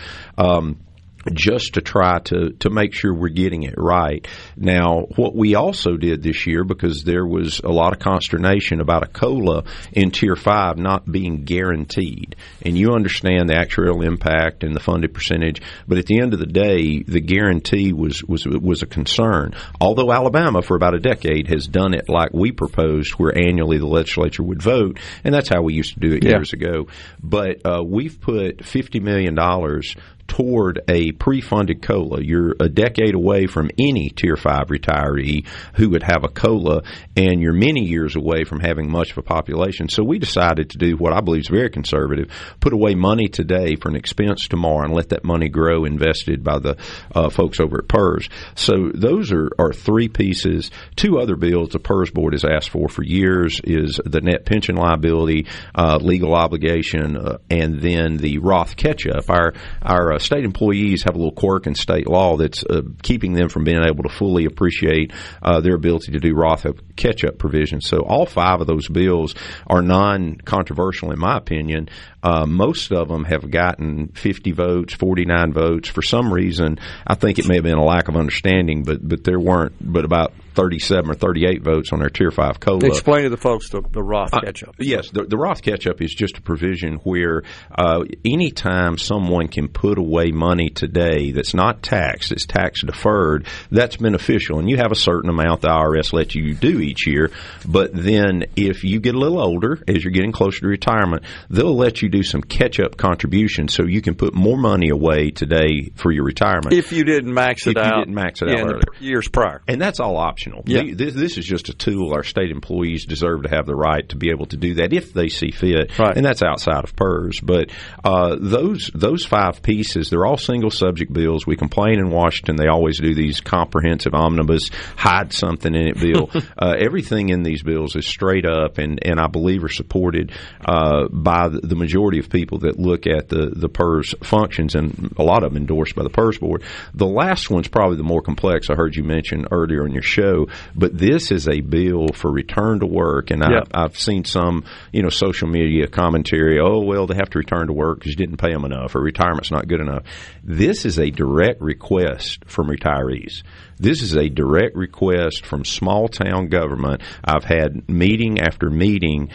Just to try to make sure we're getting it right. Now, what we also did this year, because there was a lot of consternation about a COLA in Tier 5 not being guaranteed, and you understand the actuarial impact and the funded percentage, but at the end of the day, the guarantee was a concern. Although Alabama, for about a decade, has done it like we proposed, where annually the legislature would vote, and that's how we used to do it years ago. But we've put $50 million toward a pre-funded COLA. You're a decade away from any Tier 5 retiree who would have a COLA, and you're many years away from having much of a population. So we decided to do what I believe is very conservative, put away money today for an expense tomorrow and let that money grow invested by the folks over at PERS. So those are 3 pieces. 2 other bills the PERS board has asked for years is the net pension liability, legal obligation, and then the Roth catch-up. Our state employees have a little quirk in state law that's keeping them from being able to fully appreciate their ability to do Roth catch-up provisions. So all 5 of those bills are non-controversial in my opinion. Most of them have gotten 50 votes, 49 votes. For some reason, I think it may have been a lack of understanding, but there weren't but about 37 or 38 votes on our Tier 5 COLA. Explain to the folks the Roth catch-up. Yes, the Roth catch-up is just a provision where any time someone can put away money today that's not taxed, it's tax deferred, that's beneficial. And you have a certain amount the IRS lets you do each year. But then if you get a little older, as you're getting closer to retirement, they'll let you do some catch-up contributions so you can put more money away today for your retirement. If you didn't max it out. You didn't max it out earlier. Years prior. And that's all optional. Yeah. This is just a tool. Our state employees deserve to have the right to be able to do that if they see fit. Right. And that's outside of PERS. But those 5 pieces, they're all single subject bills. We complain in Washington. They always do these comprehensive omnibus, hide something in it bill. Everything in these bills is straight up and I believe are supported by the majority of people that look at the PERS functions, and a lot of them endorsed by the PERS board. The last one's probably the more complex. I heard you mention earlier in your show. go. But this is a bill for return to work, and I've seen some, social media commentary, they have to return to work because you didn't pay them enough or retirement's not good enough. This is a direct request from retirees. This is a direct request from small-town government. I've had meeting after meeting,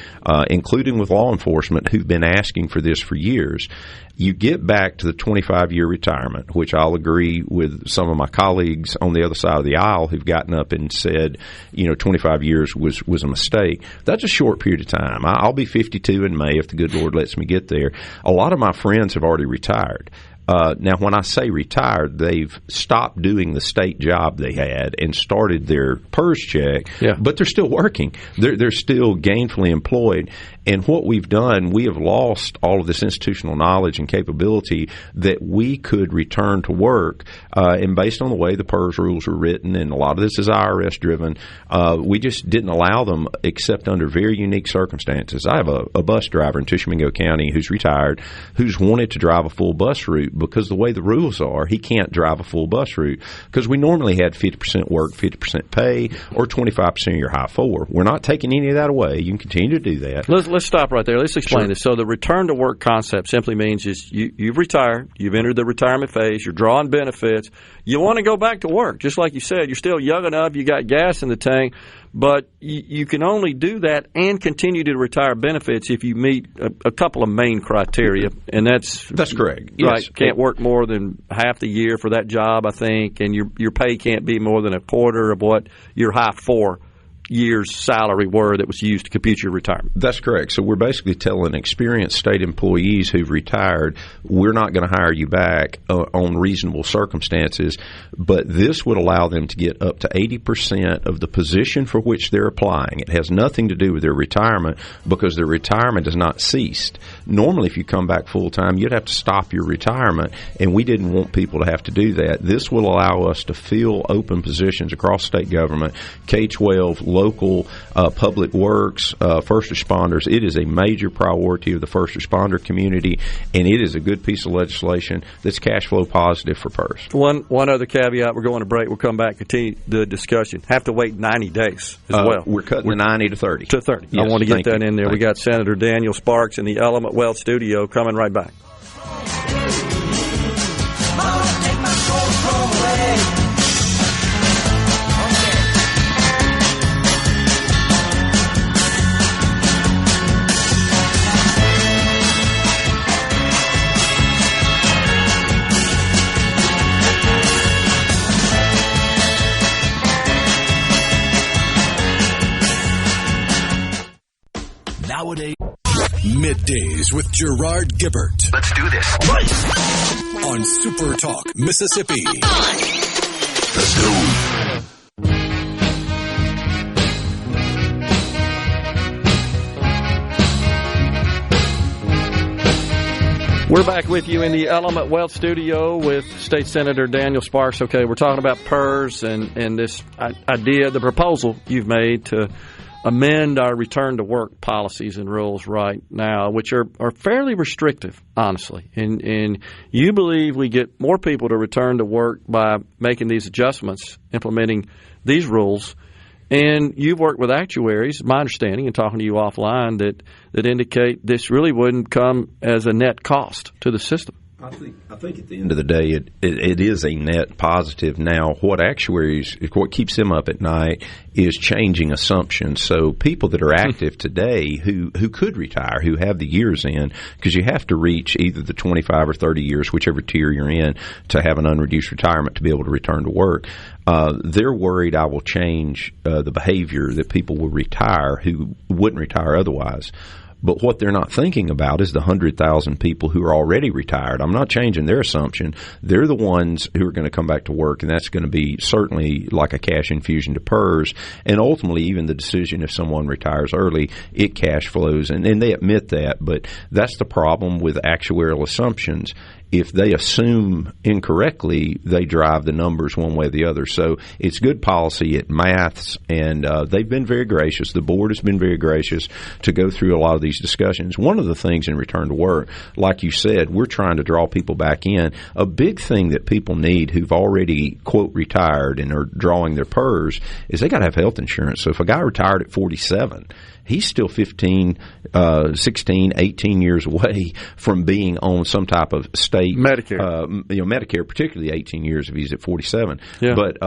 including with law enforcement, who've been asking for this for years. You get back to the 25-year retirement, which I'll agree with some of my colleagues on the other side of the aisle who've gotten up and said, 25 years was a mistake. That's a short period of time. I'll be 52 in May if the good Lord lets me get there. A lot of my friends have already retired. Now, when I say retired, they've stopped doing the state job they had and started their PERS check, but they're still working. They're still gainfully employed. And what we've done, we have lost all of this institutional knowledge and capability that we could return to work. And based on the way the PERS rules were written, and a lot of this is IRS-driven, we just didn't allow them except under very unique circumstances. I have a bus driver in Tishomingo County who's retired, who's wanted to drive a full bus route because the way the rules are, he can't drive a full bus route because we normally had 50% work, 50% pay, or 25% of your high four. We're not taking any of that away. You can continue to do that. Let's stop right there. Let's explain this. So the return to work concept simply means is you've retired, you've entered the retirement phase, you're drawing benefits, you want to go back to work. Just like you said, you're still young enough, you got gas in the tank, but you can only do that and continue to retire benefits if you meet a couple of main criteria, and that's correct. Right, yes. Can't work more than half the year for that job, I think, and your pay can't be more than a quarter of what your high 4 years' salary were that was used to compute your retirement. That's correct. So we're basically telling experienced state employees who've retired, we're not going to hire you back on reasonable circumstances, but this would allow them to get up to 80% of the position for which they're applying. It has nothing to do with their retirement because their retirement has not ceased. Normally, if you come back full-time, you'd have to stop your retirement, and we didn't want people to have to do that. This will allow us to fill open positions across state government, K-12, local public works, first responders. It is a major priority of the first responder community, and it is a good piece of legislation that's cash flow positive for PERS. One other caveat, we're going to break. We'll come back, continue the discussion. Have to wait 90 days as well. We're cutting the 90 to 30. To 30. Yes, I want to get that in there. We got Senator Daniel Sparks in the Element Wealth studio coming right back. Nowadays, Middays with Gerard Gibert. Let's do this. On SuperTalk, Mississippi. Let's go. We're back with you in the Element Wealth studio with State Senator Daniel Sparks. Okay, we're talking about PERS and this idea, the proposal you've made to amend our return to work policies and rules right now, which are fairly restrictive, honestly. And you believe we get more people to return to work by making these adjustments, implementing these rules. And you've worked with actuaries, my understanding, and talking to you offline, that indicate this really wouldn't come as a net cost to the system. I think at the end of the day, it is a net positive. Now, what keeps them up at night is changing assumptions. So people that are active today who could retire, who have the years in, because you have to reach either the 25 or 30 years, whichever tier you're in, to have an unreduced retirement to be able to return to work. They're worried I will change the behavior that people will retire who wouldn't retire otherwise. But what they're not thinking about is the 100,000 people who are already retired. I'm not changing their assumption. They're the ones who are going to come back to work, and that's going to be certainly like a cash infusion to PERS. And ultimately, even the decision if someone retires early, it cash flows. And they admit that, but that's the problem with actuarial assumptions. if they assume incorrectly, they drive the numbers one way or the other. So it's good policy at Maths, and they've been very gracious. The board has been very gracious to go through a lot of these discussions. One of the things in return to work, like you said, we're trying to draw people back in. A big thing that people need who've already, quote, retired and are drawing their PERS is they got to have health insurance. So if a guy retired at 47, he's still 15, 16, 18 years away from being on some type of state Medicare. Medicare, particularly 18 years if he's at 47. Yeah. But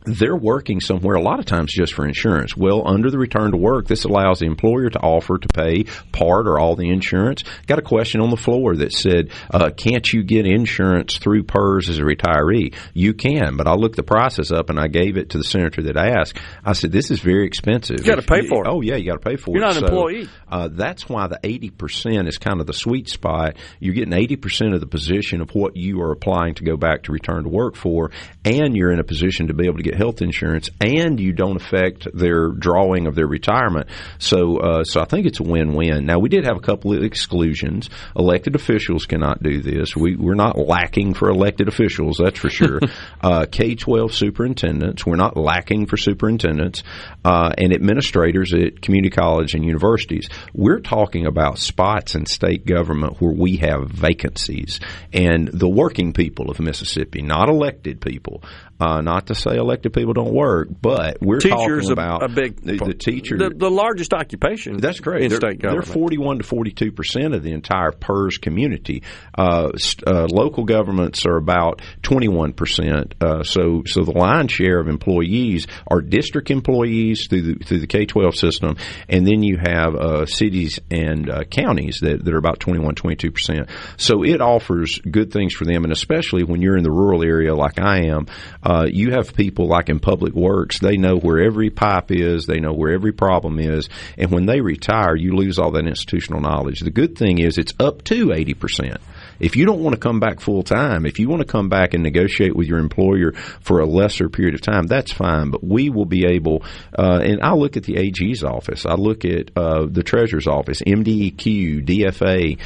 they're working somewhere a lot of times just for insurance. Well, under the return to work, this allows the employer to offer to pay part or all the insurance. Got a question on the floor that said, can't you get insurance through PERS as a retiree? You can, but I looked the prices up and I gave it to the senator that asked. I said, this is very expensive. You got to pay for it. Oh, yeah, you got to pay for it. You're not an employee. That's why the 80% is kind of the sweet spot. You're getting 80% of the position of what you are applying to go back to return to work for, and you're in a position to be able to get health insurance, and you don't affect their drawing of their retirement. So I think it's a win-win. Now, we did have a couple of exclusions. Elected officials cannot do this. We're not lacking for elected officials, that's for sure. K-12 superintendents, we're not lacking for superintendents, and administrators at community college and universities. We're talking about spots in state government where we have vacancies, and the working people of Mississippi, not elected people. Not to say elected people don't work, but we're Teachers talking about a big the teacher. The largest occupation. That's great. In state government. They're 41 to 42% of the entire PERS community. Local governments are about 21%. So the lion's share of employees are district employees through the K-12 system, and then you have cities and counties that are about 21, 22%. So it offers good things for them, and especially when you're in the rural area like I am. You have people like in public works, they know where every pipe is, they know where every problem is, and when they retire, you lose all that institutional knowledge. The good thing is it's up to 80%. If you don't want to come back full time, if you want to come back and negotiate with your employer for a lesser period of time, that's fine. But we will be able, and I look at the AG's office, I look at the Treasurer's office, MDEQ, DFA,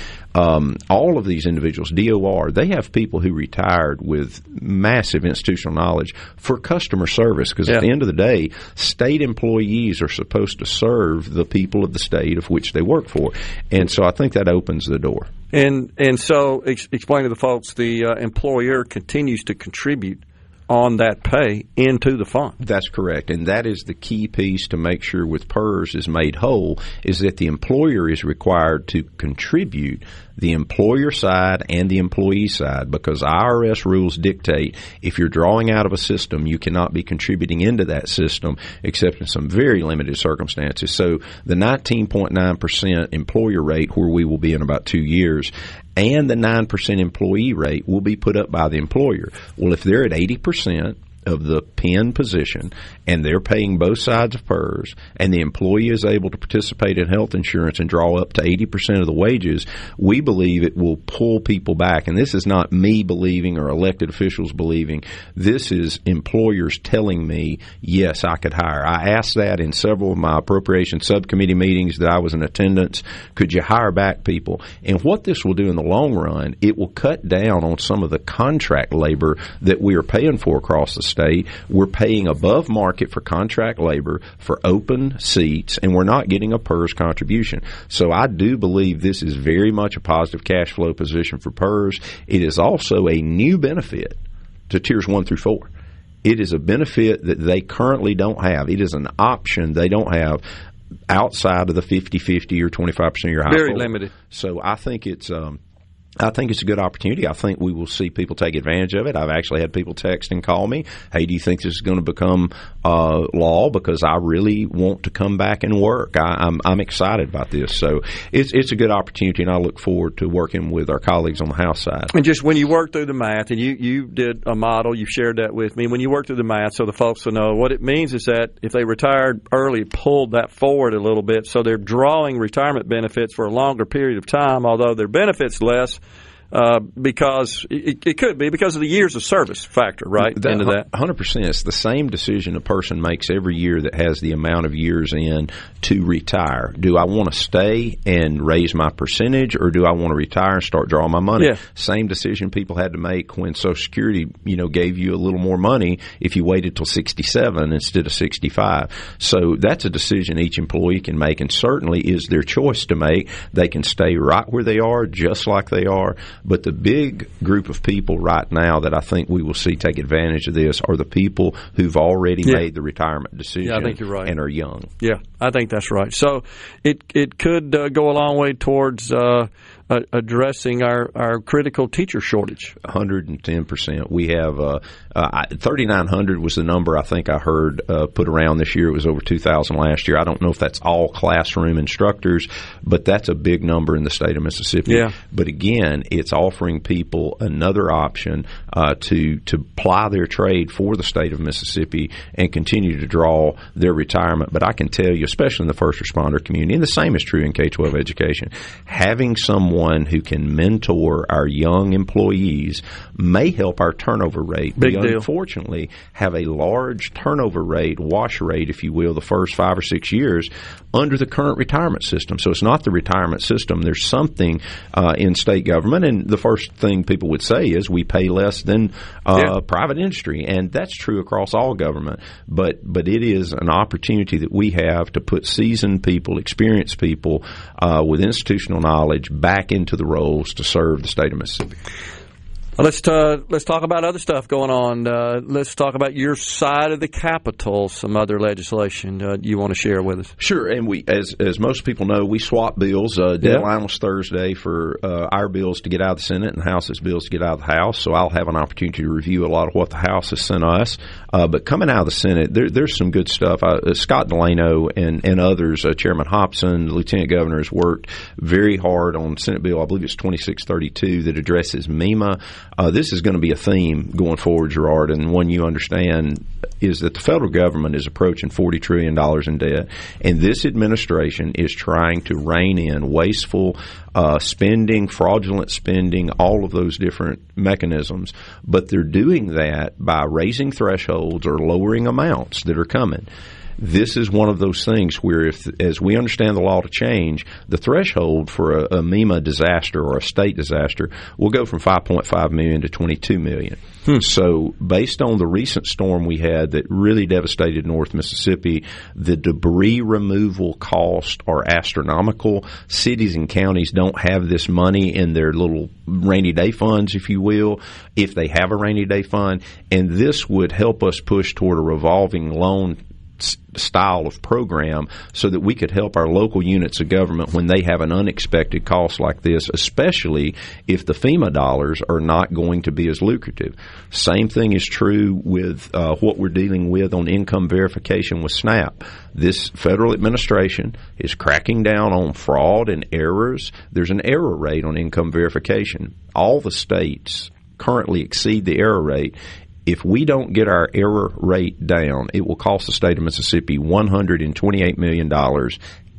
all of these individuals, DOR, they have people who retired with massive institutional knowledge for customer service, because at the end of the day, state employees are supposed to serve the people of the state of which they work for. And so I think that opens the door. And so explain to the folks, the employer continues to contribute on that pay into the fund. That's correct. And that is the key piece to make sure with PERS is made whole, is that the employer is required to contribute the employer side and the employee side, because IRS rules dictate if you're drawing out of a system, you cannot be contributing into that system except in some very limited circumstances. So the 19.9% employer rate, where we will be in about 2 years, and the 9% employee rate will be put up by the employer. Well, if they're at 80% of the PEN position and they're paying both sides of PERS, and the employee is able to participate in health insurance and draw up to 80% of the wages, we believe it will pull people back. And this is not me believing or elected officials believing. This is employers telling me, yes, I could hire. I asked that in several of my appropriation subcommittee meetings that I was in attendance. Could you hire back people? And what this will do in the long run, it will cut down on some of the contract labor that we are paying for across the state. We're paying above market for contract labor for open seats, and we're not getting a PERS contribution. So I do believe this is very much a positive cash flow position for PERS. It is also a new benefit to Tiers 1 through 4. It is a benefit that they currently don't have. It is an option they don't have outside of the 50-50 or 25% of your household. Very limited. So I think it's a good opportunity. I think we will see people take advantage of it. I've actually had people text and call me, hey, do you think this is going to become law? Because I really want to come back and work. I'm excited about this. So it's a good opportunity, and I look forward to working with our colleagues on the House side. And just when you work through the math, and you did a model, you shared that with me, when you work through the math so the folks will know, what it means is that if they retired early, pulled that forward a little bit, so they're drawing retirement benefits for a longer period of time, although their benefits less, because it could be because of the years of service factor, right? Into that 100%. It's the same decision a person makes every year that has the amount of years in to retire. Do I want to stay and raise my percentage, or do I want to retire and start drawing my money? Yeah. Same decision people had to make when Social Security, gave you a little more money if you waited till 67 instead of 65. So that's a decision each employee can make, and certainly is their choice to make. They can stay right where they are, just like they are. But the big group of people right now that I think we will see take advantage of this are the people who've already made the retirement decision. I think you're right. And are young. Yeah, I think that's right. So it could go a long way towards addressing our critical teacher shortage. 110%. We have 3,900 was the number I think I heard put around this year. It was over 2,000 last year. I don't know if that's all classroom instructors, but that's a big number in the state of Mississippi. Yeah. But again, it's offering people another option to ply their trade for the state of Mississippi and continue to draw their retirement. But I can tell you, especially in the first responder community, and the same is true in K-12 education, having someone who can mentor our young employees may help our turnover rate. Big deal. Unfortunately, have a large turnover rate, wash rate, if you will, the first 5 or 6 years under the current retirement system. So it's not the retirement system. There's something in state government, and the first thing people would say is we pay less than private industry, and that's true across all government. But it is an opportunity that we have to put seasoned people, experienced people with institutional knowledge back into the roles to serve the state of Mississippi. Let's talk about other stuff going on. Let's talk about your side of the Capitol, some other legislation you want to share with us. Sure, and we, as most people know, we swap bills. Deadline was Thursday for our bills to get out of the Senate and House's bills to get out of the House, so I'll have an opportunity to review a lot of what the House has sent us. But coming out of the Senate, there's some good stuff. Scott Delano and others, Chairman Hobson, the Lieutenant Governor, has worked very hard on Senate Bill, I believe it's 2632, that addresses MEMA. This is going to be a theme going forward, Gerard, and one you understand is that the federal government is approaching $40 trillion in debt, and this administration is trying to rein in wasteful spending, fraudulent spending, all of those different mechanisms. But they're doing that by raising thresholds or lowering amounts that are coming. This is one of those things where, as we understand the law to change, the threshold for a MEMA disaster or a state disaster will go from $5.5 million to $22 million. So based on the recent storm we had that really devastated North Mississippi, the debris removal costs are astronomical. Cities and counties don't have this money in their little rainy day funds, if you will, if they have a rainy day fund. And this would help us push toward a revolving loan style of program so that we could help our local units of government when they have an unexpected cost like this, especially if the FEMA dollars are not going to be as lucrative. Same thing is true with what we're dealing with on income verification with SNAP. This federal administration is cracking down on fraud and errors. There's an error rate on income verification. All the states currently exceed the error rate. If we don't get our error rate down, it will cost the state of Mississippi $128 million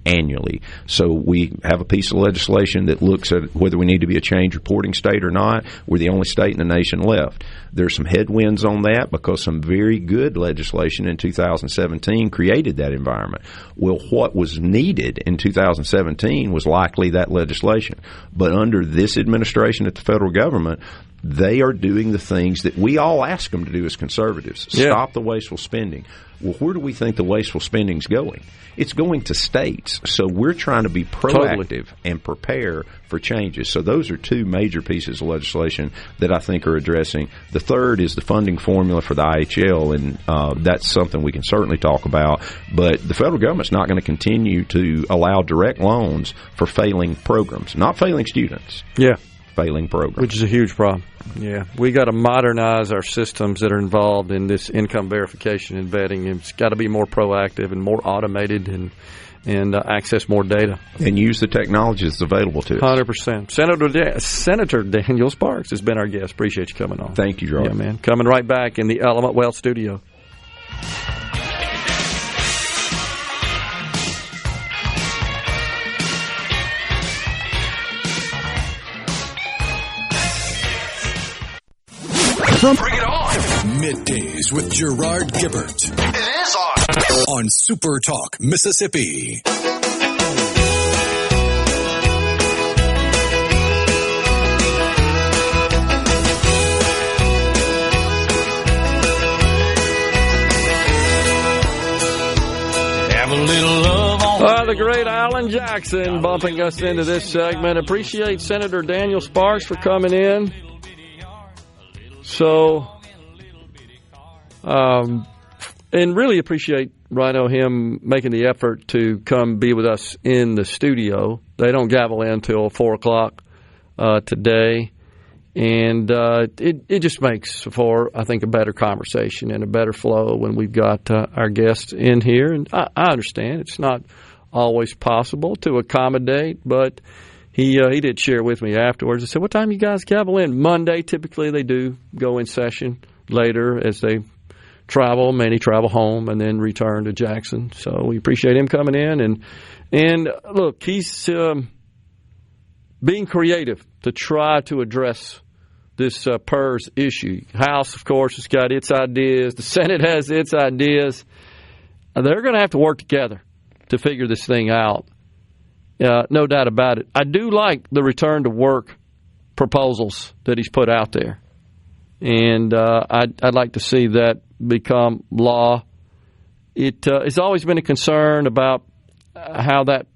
annually. So we have a piece of legislation that looks at whether we need to be a change reporting state or not. We're the only state in the nation left. There's some headwinds on that because some very good legislation in 2017 created that environment. Well, what was needed in 2017 was likely that legislation. But under this administration at the federal government, they are doing the things that we all ask them to do as conservatives. Stop the wasteful spending. Well, where do we think the wasteful spending is going? It's going to states. So we're trying to be proactive and prepare for changes. So those are two major pieces of legislation that I think are addressing. The third is the funding formula for the IHL, and that's something we can certainly talk about. But the federal government's not going to continue to allow direct loans for failing programs, not failing students. Failing program, which is a huge problem. We got to modernize our systems that are involved in this income verification and vetting. It's got to be more proactive and more automated and access more data and use the technology that's available to us. 100%. Senator Daniel Sparks has been our guest. Appreciate you coming on. Thank you, Gerard. Yeah, man. Coming right back in the Element Wealth studio. Bring it on. Middays with Gerard Gibert. It is on SuperTalk Mississippi. The great Alan Jackson bumping us into this segment. Appreciate Senator Daniel Sparks for coming in. So, and really appreciate, Rhino, him making the effort to come be with us in the studio. They don't gavel in until 4 o'clock today. And it just makes for, I think, a better conversation and a better flow when we've got our guests in here. And I understand it's not always possible to accommodate, but he did share with me afterwards. I said, what time you guys gavel in? Monday, typically they do go in session later as they travel. Many travel home and then return to Jackson. So we appreciate him coming in. And look, he's being creative to try to address this PERS issue. House, of course, has got its ideas. The Senate has its ideas. They're going to have to work together to figure this thing out. No doubt about it. I do like the return to work proposals that he's put out there. And I'd like to see that become law. It's always been a concern about how that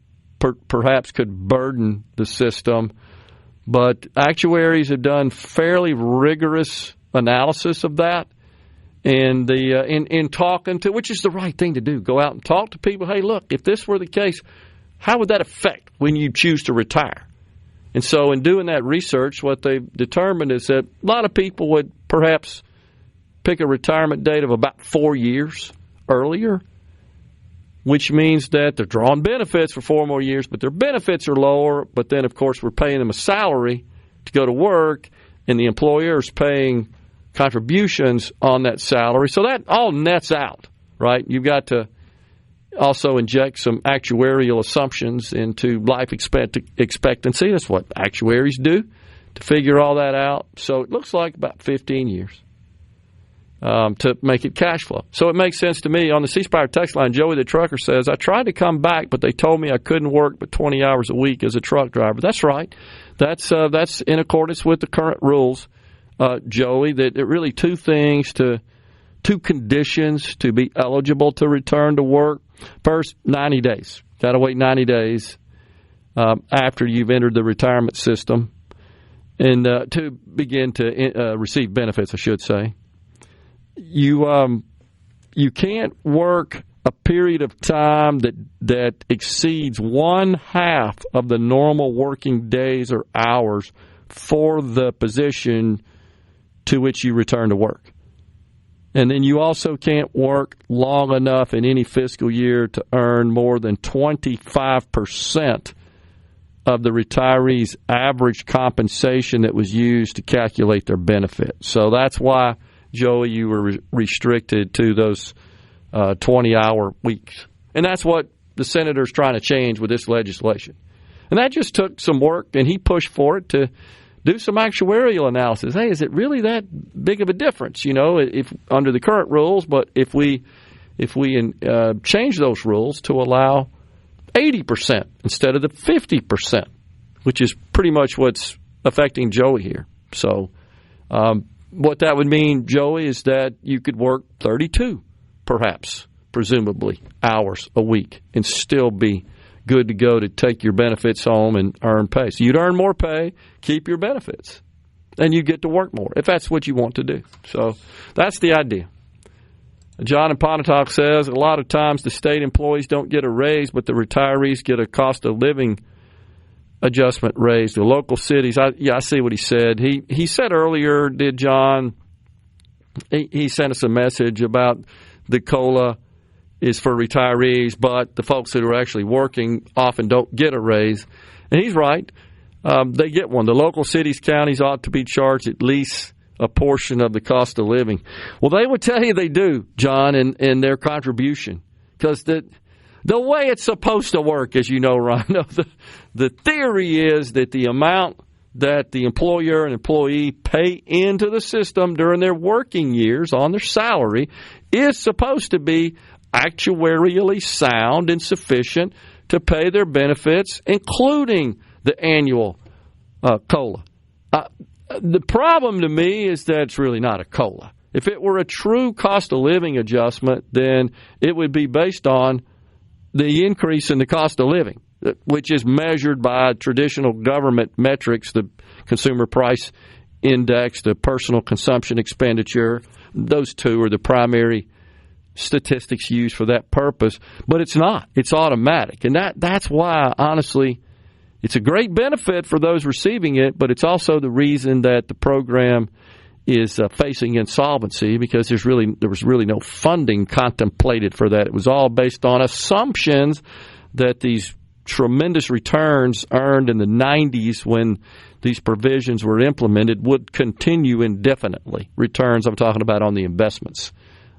perhaps could burden the system. But actuaries have done fairly rigorous analysis of that. And in talking to, which is the right thing to do, go out and talk to people. Hey, look, if this were the case, how would that affect when you choose to retire? And so in doing that research, what they've determined is that a lot of people would perhaps pick a retirement date of about 4 years earlier, which means that they're drawing benefits for 4 more years, but their benefits are lower. But then, of course, we're paying them a salary to go to work, and the employer is paying contributions on that salary. So that all nets out, right? You've got to also inject some actuarial assumptions into life expectancy. That's what actuaries do to figure all that out. So it looks like about 15 years to make it cash flow. So it makes sense to me. On the C Spire text line, Joey the trucker says, I tried to come back, but they told me I couldn't work but 20 hours a week as a truck driver. That's right. That's in accordance with the current rules. Joey, that really two conditions to be eligible to return to work. First, 90 days. Got to wait 90 days after you've entered the retirement system and to begin to receive benefits, I should say. You can't work a period of time that exceeds 1/2 of the normal working days or hours for the position to which you return to work. And then you also can't work long enough in any fiscal year to earn more than 25% of the retiree's average compensation that was used to calculate their benefit. So that's why, Joey, you were restricted to those 20-hour weeks. And that's what the senator's trying to change with this legislation. And that just took some work, and he pushed for it to do some actuarial analysis. Hey, is it really that big of a difference, if under the current rules? But if we change those rules to allow 80% instead of the 50%, which is pretty much what's affecting Joey here. So what that would mean, Joey, is that you could work 32, perhaps, presumably, hours a week and still be good to go to take your benefits home and earn pay. So you'd earn more pay, keep your benefits, and you get to work more if that's what you want to do. So that's the idea. John in Pontotoc says a lot of times the state employees don't get a raise, but the retirees get a cost of living adjustment raise. The local cities, I see what he said. He said earlier, did John, he sent us a message about the COLA is for retirees, but the folks that are actually working often don't get a raise. And he's right. They get one. The local cities, counties ought to be charged at least a portion of the cost of living. Well, they would tell you they do, John, in their contribution. Because the way it's supposed to work, as you know, Rhino, the theory is that the amount that the employer and employee pay into the system during their working years on their salary is supposed to be actuarially sound and sufficient to pay their benefits, including the annual COLA. The problem to me is that it's really not a COLA. If it were a true cost of living adjustment, then it would be based on the increase in the cost of living, which is measured by traditional government metrics, the consumer price index, the personal consumption expenditure. Those two are the primary statistics used for that purpose. But it's not. It's automatic. And that's why, honestly, it's a great benefit for those receiving it, but it's also the reason that the program is facing insolvency, because there was really no funding contemplated for that. It was all based on assumptions that these tremendous returns earned in the 90s when these provisions were implemented would continue indefinitely. Returns I'm talking about on the investments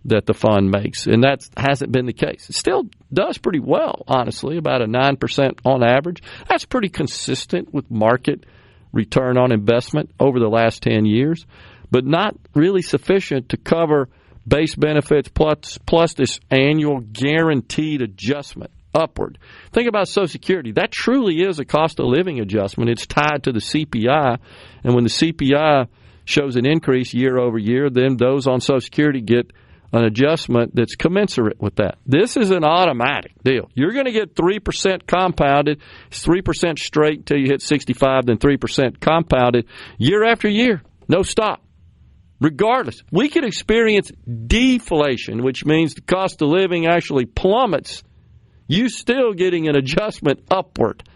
that the fund makes. And that hasn't been the case. It still does pretty well, honestly, about a 9% on average. That's pretty consistent with market return on investment over the last 10 years, but not really sufficient to cover base benefits plus this annual guaranteed adjustment upward. Think about Social Security. That truly is a cost of living adjustment. It's tied to the CPI, and when the CPI shows an increase year over year, then those on Social Security get an adjustment that's commensurate with that. This is an automatic deal. You're going to get 3% compounded. It's 3% straight until you hit 65, then 3% compounded year after year. No stop. Regardless, we could experience deflation, which means the cost of living actually plummets. You still getting an adjustment upward.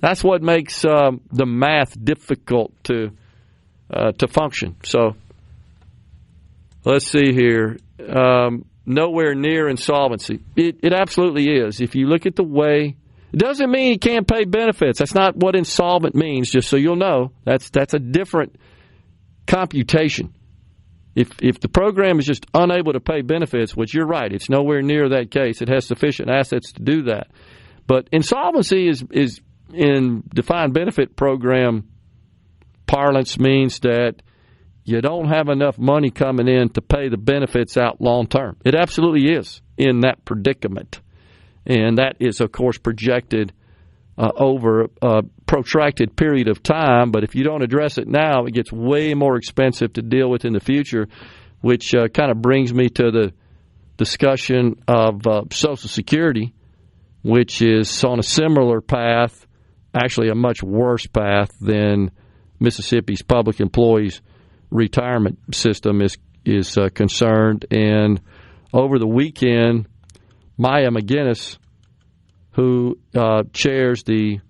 That's what makes the math difficult to function. So let's see here. Nowhere near insolvency. It absolutely is. If you look at the way, it doesn't mean you can't pay benefits. That's not what insolvent means, just so you'll know. That's a different computation. If the program is just unable to pay benefits, which you're right, it's nowhere near that case. It has sufficient assets to do that. But insolvency is in defined benefit program parlance means that you don't have enough money coming in to pay the benefits out long term. It absolutely is in that predicament. And that is, of course, projected over a protracted period of time. But if you don't address it now, it gets way more expensive to deal with in the future, which kind of brings me to the discussion of Social Security, which is on a similar path, actually a much worse path than Mississippi's public employees retirement system is concerned. And over the weekend, Maya McGinnis, who chairs the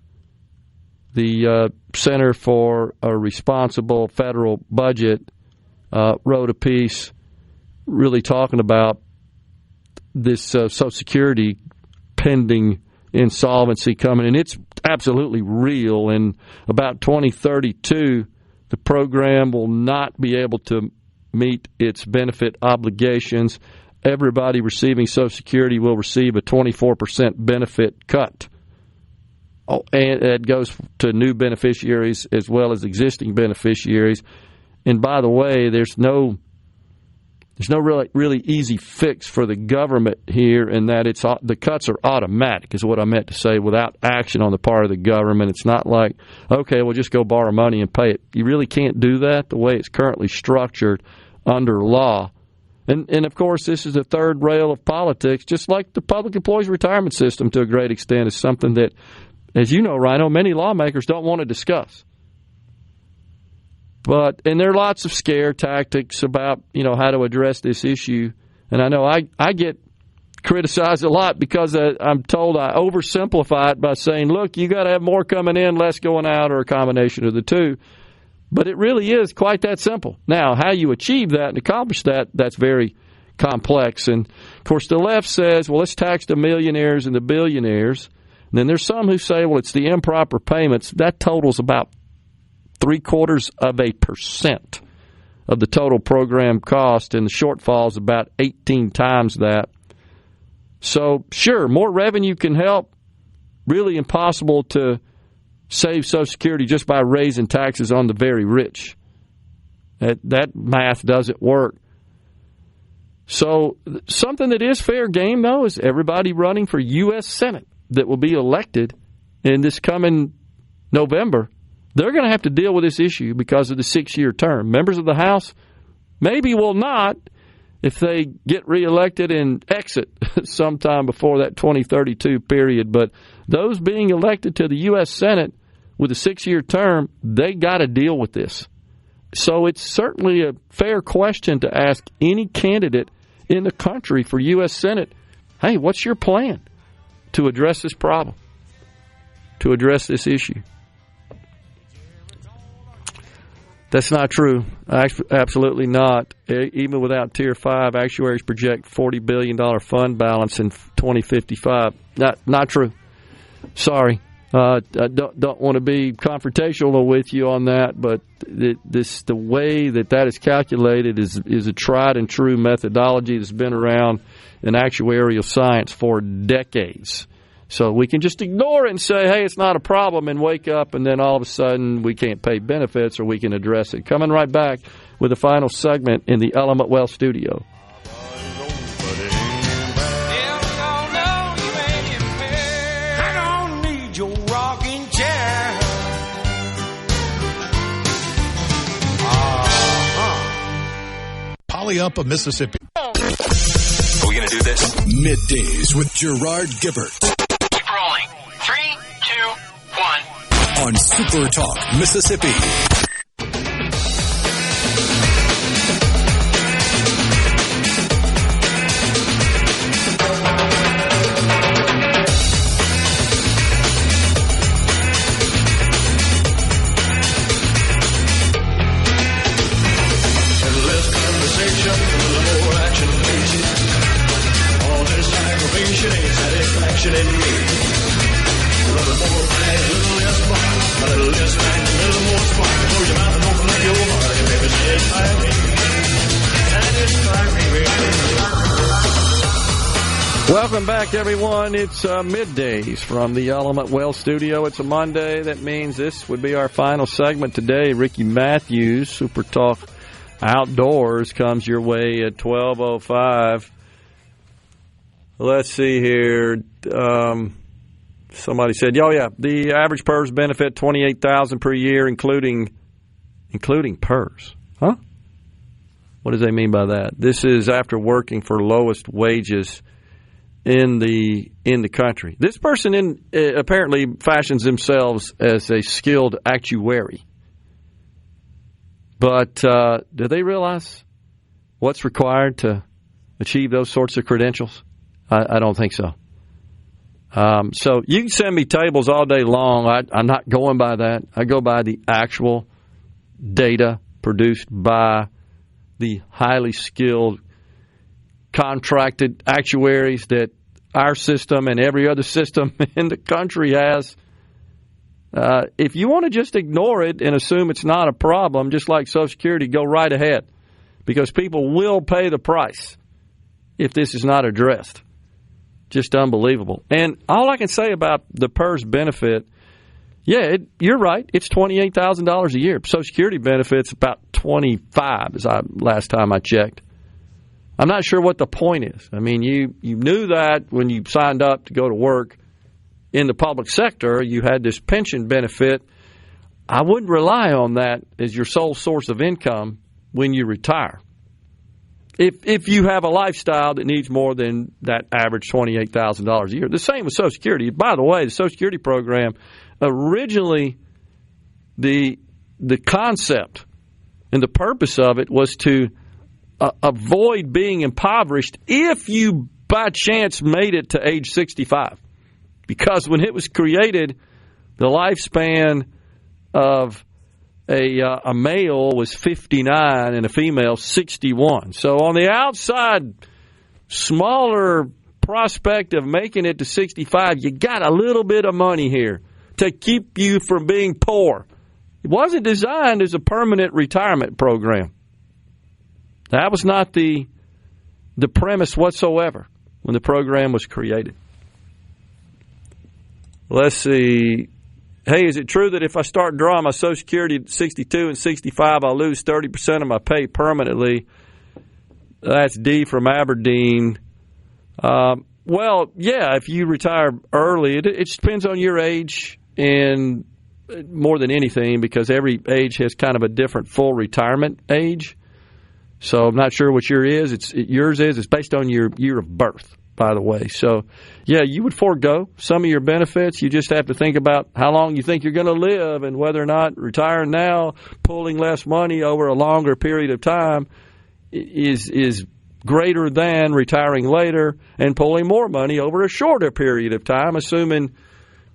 Center for a Responsible Federal Budget, wrote a piece really talking about this Social Security pending insolvency coming, and it's absolutely real. In about 2032, the program will not be able to meet its benefit obligations. Everybody receiving Social Security will receive a 24% benefit cut. Oh, and it goes to new beneficiaries as well as existing beneficiaries. And by the way, there's no really easy fix for the government here, in that the cuts are automatic, is what I meant to say, without action on the part of the government. It's not like, okay, we'll just go borrow money and pay it. You really can't do that the way it's currently structured under law. And of course, this is the third rail of politics, just like the public employees retirement system to a great extent is something that, as you know, Rhino, many lawmakers don't want to discuss. And there are lots of scare tactics about, how to address this issue. And I know I get criticized a lot because I'm told I oversimplify it by saying, look, you got to have more coming in, less going out, or a combination of the two. But it really is quite that simple. Now, how you achieve that and accomplish that, that's very complex. And, of course, the left says, well, let's tax the millionaires and the billionaires. And then there's some who say, well, it's the improper payments. That totals about 0.75% of the total program cost, and the shortfall is about 18 times that. So, sure, more revenue can help. Really impossible to save Social Security just by raising taxes on the very rich. That math doesn't work. So something that is fair game, though, is everybody running for U.S. Senate that will be elected in this coming November. They're going to have to deal with this issue because of the 6-year term. Members of the House maybe will not if they get reelected and exit sometime before that 2032 period. But those being elected to the U.S. Senate with a 6-year term, they got to deal with this. So it's certainly a fair question to ask any candidate in the country for U.S. Senate, hey, what's your plan to address this problem, to address this issue? That's not true. Absolutely not. Even without Tier 5, actuaries project $40 billion fund balance in 2055. Not true. Sorry. I don't want to be confrontational with you on that, but the way that is calculated is a tried and true methodology that's been around in actuarial science for decades. So we can just ignore it and say, hey, it's not a problem, and wake up, and then all of a sudden we can't pay benefits or we can address it. Coming right back with the final segment in the Element Wealth studio. Up of Mississippi. Are we going to do this? Middays with Gerard Gibert. Keep rolling. 3, 2, 1. On SuperTalk Mississippi. Welcome back, everyone. It's Middays from the Element Wealth studio. It's a Monday. That means this would be our final segment today. Ricky Matthews, Super Talk Outdoors, comes your way at 12:05. Let's see here. Somebody said, oh, yeah, the average PERS benefit, $28,000 per year, including PERS. Huh? What does they mean by that? This is after working for lowest wages in the country. This person apparently fashions themselves as a skilled actuary. But do they realize what's required to achieve those sorts of credentials? I don't think so. So you can send me tables all day long. I'm not going by that. I go by the actual data produced by the highly skilled contracted actuaries that our system and every other system in the country has. If you want to just ignore it and assume it's not a problem, just like Social Security, go right ahead, because people will pay the price if this is not addressed. Just unbelievable. And all I can say about the PERS benefit, you're right, it's $28,000 a year. Social Security benefit's about $25,000 last time I checked. I'm not sure what the point is. I mean, you knew that when you signed up to go to work in the public sector, you had this pension benefit. I wouldn't rely on that as your sole source of income when you retire. If you have a lifestyle that needs more than that average $28,000 a year. The same with Social Security. By the way, the Social Security program, originally the concept and the purpose of it was to avoid being impoverished if you by chance made it to age 65. Because when it was created, the lifespan of a male was 59 and a female 61. So on the outside, smaller prospect of making it to 65, you got a little bit of money here to keep you from being poor. It wasn't designed as a permanent retirement program. That was not the premise whatsoever when the program was created. Let's see. hey, is it true that if I start drawing my Social Security at 62 and 65, I'll lose 30% of my pay permanently? That's D from Aberdeen. Well, yeah, if you retire early, it depends on your age and more than anything, because every age has kind of a different full retirement age. So I'm not sure what yours is. It's based on your year of birth, by the way. So, yeah, you would forego some of your benefits. You just have to think about how long you think you're going to live and whether or not retiring now, pulling less money over a longer period of time is greater than retiring later and pulling more money over a shorter period of time, assuming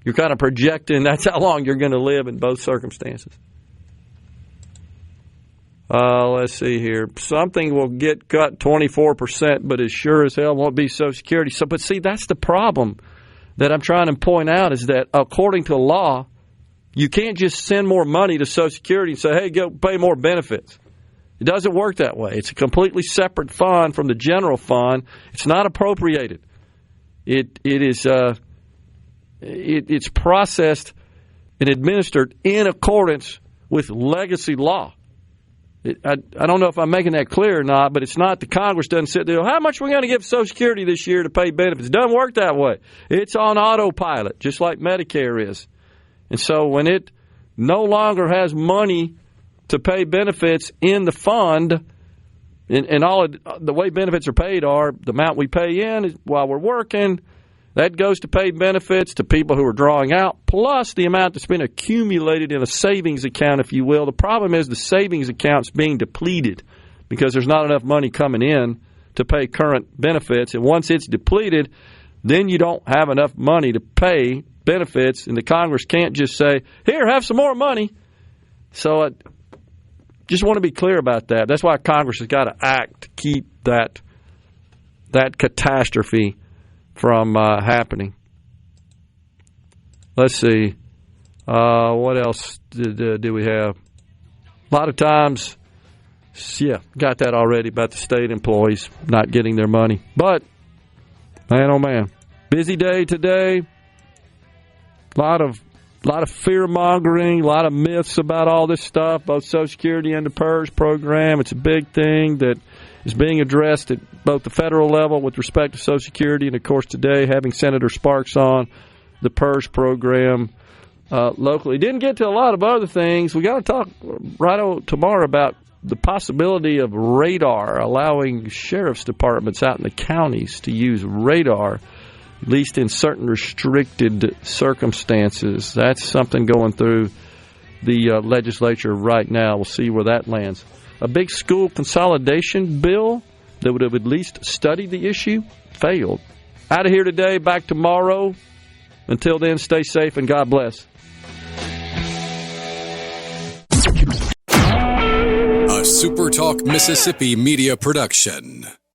you're kind of projecting that's how long you're going to live in both circumstances. Let's see here. Something will get cut 24%, but it sure as hell won't be Social Security. So, but see, that's the problem that I'm trying to point out, is that according to law, you can't just send more money to Social Security and say, hey, go pay more benefits. It doesn't work that way. It's a completely separate fund from the general fund. It's not appropriated. It's processed and administered in accordance with legacy law. I don't know if I'm making that clear or not, but it's not the Congress doesn't sit there, how much are we going to give Social Security this year to pay benefits? It doesn't work that way. It's on autopilot, just like Medicare is. And so when it no longer has money to pay benefits in the fund, and all of the way benefits are paid are the amount we pay in while we're working, that goes to pay benefits to people who are drawing out, plus the amount that's been accumulated in a savings account, if you will. The problem is the savings account's being depleted because there's not enough money coming in to pay current benefits. And once it's depleted, then you don't have enough money to pay benefits, and the Congress can't just say, here, have some more money. So I just want to be clear about that. That's why Congress has got to act to keep that catastrophe from happening. Let's see. What else do we have? A lot of times, yeah, got that already about the state employees not getting their money. But, man, oh, man. Busy day today. A lot of fear-mongering, a lot of myths about all this stuff, both Social Security and the PERS program. It's a big thing that is being addressed at both the federal level with respect to Social Security and, of course, today having Senator Sparks on, the PERS program locally. Didn't get to a lot of other things. We got to talk tomorrow about the possibility of radar, allowing sheriff's departments out in the counties to use radar, at least in certain restricted circumstances. That's something going through the legislature right now. We'll see where that lands. A big school consolidation bill that would have at least studied the issue failed. Out of here today, back tomorrow. Until then, stay safe and God bless. A SuperTalk Mississippi media production.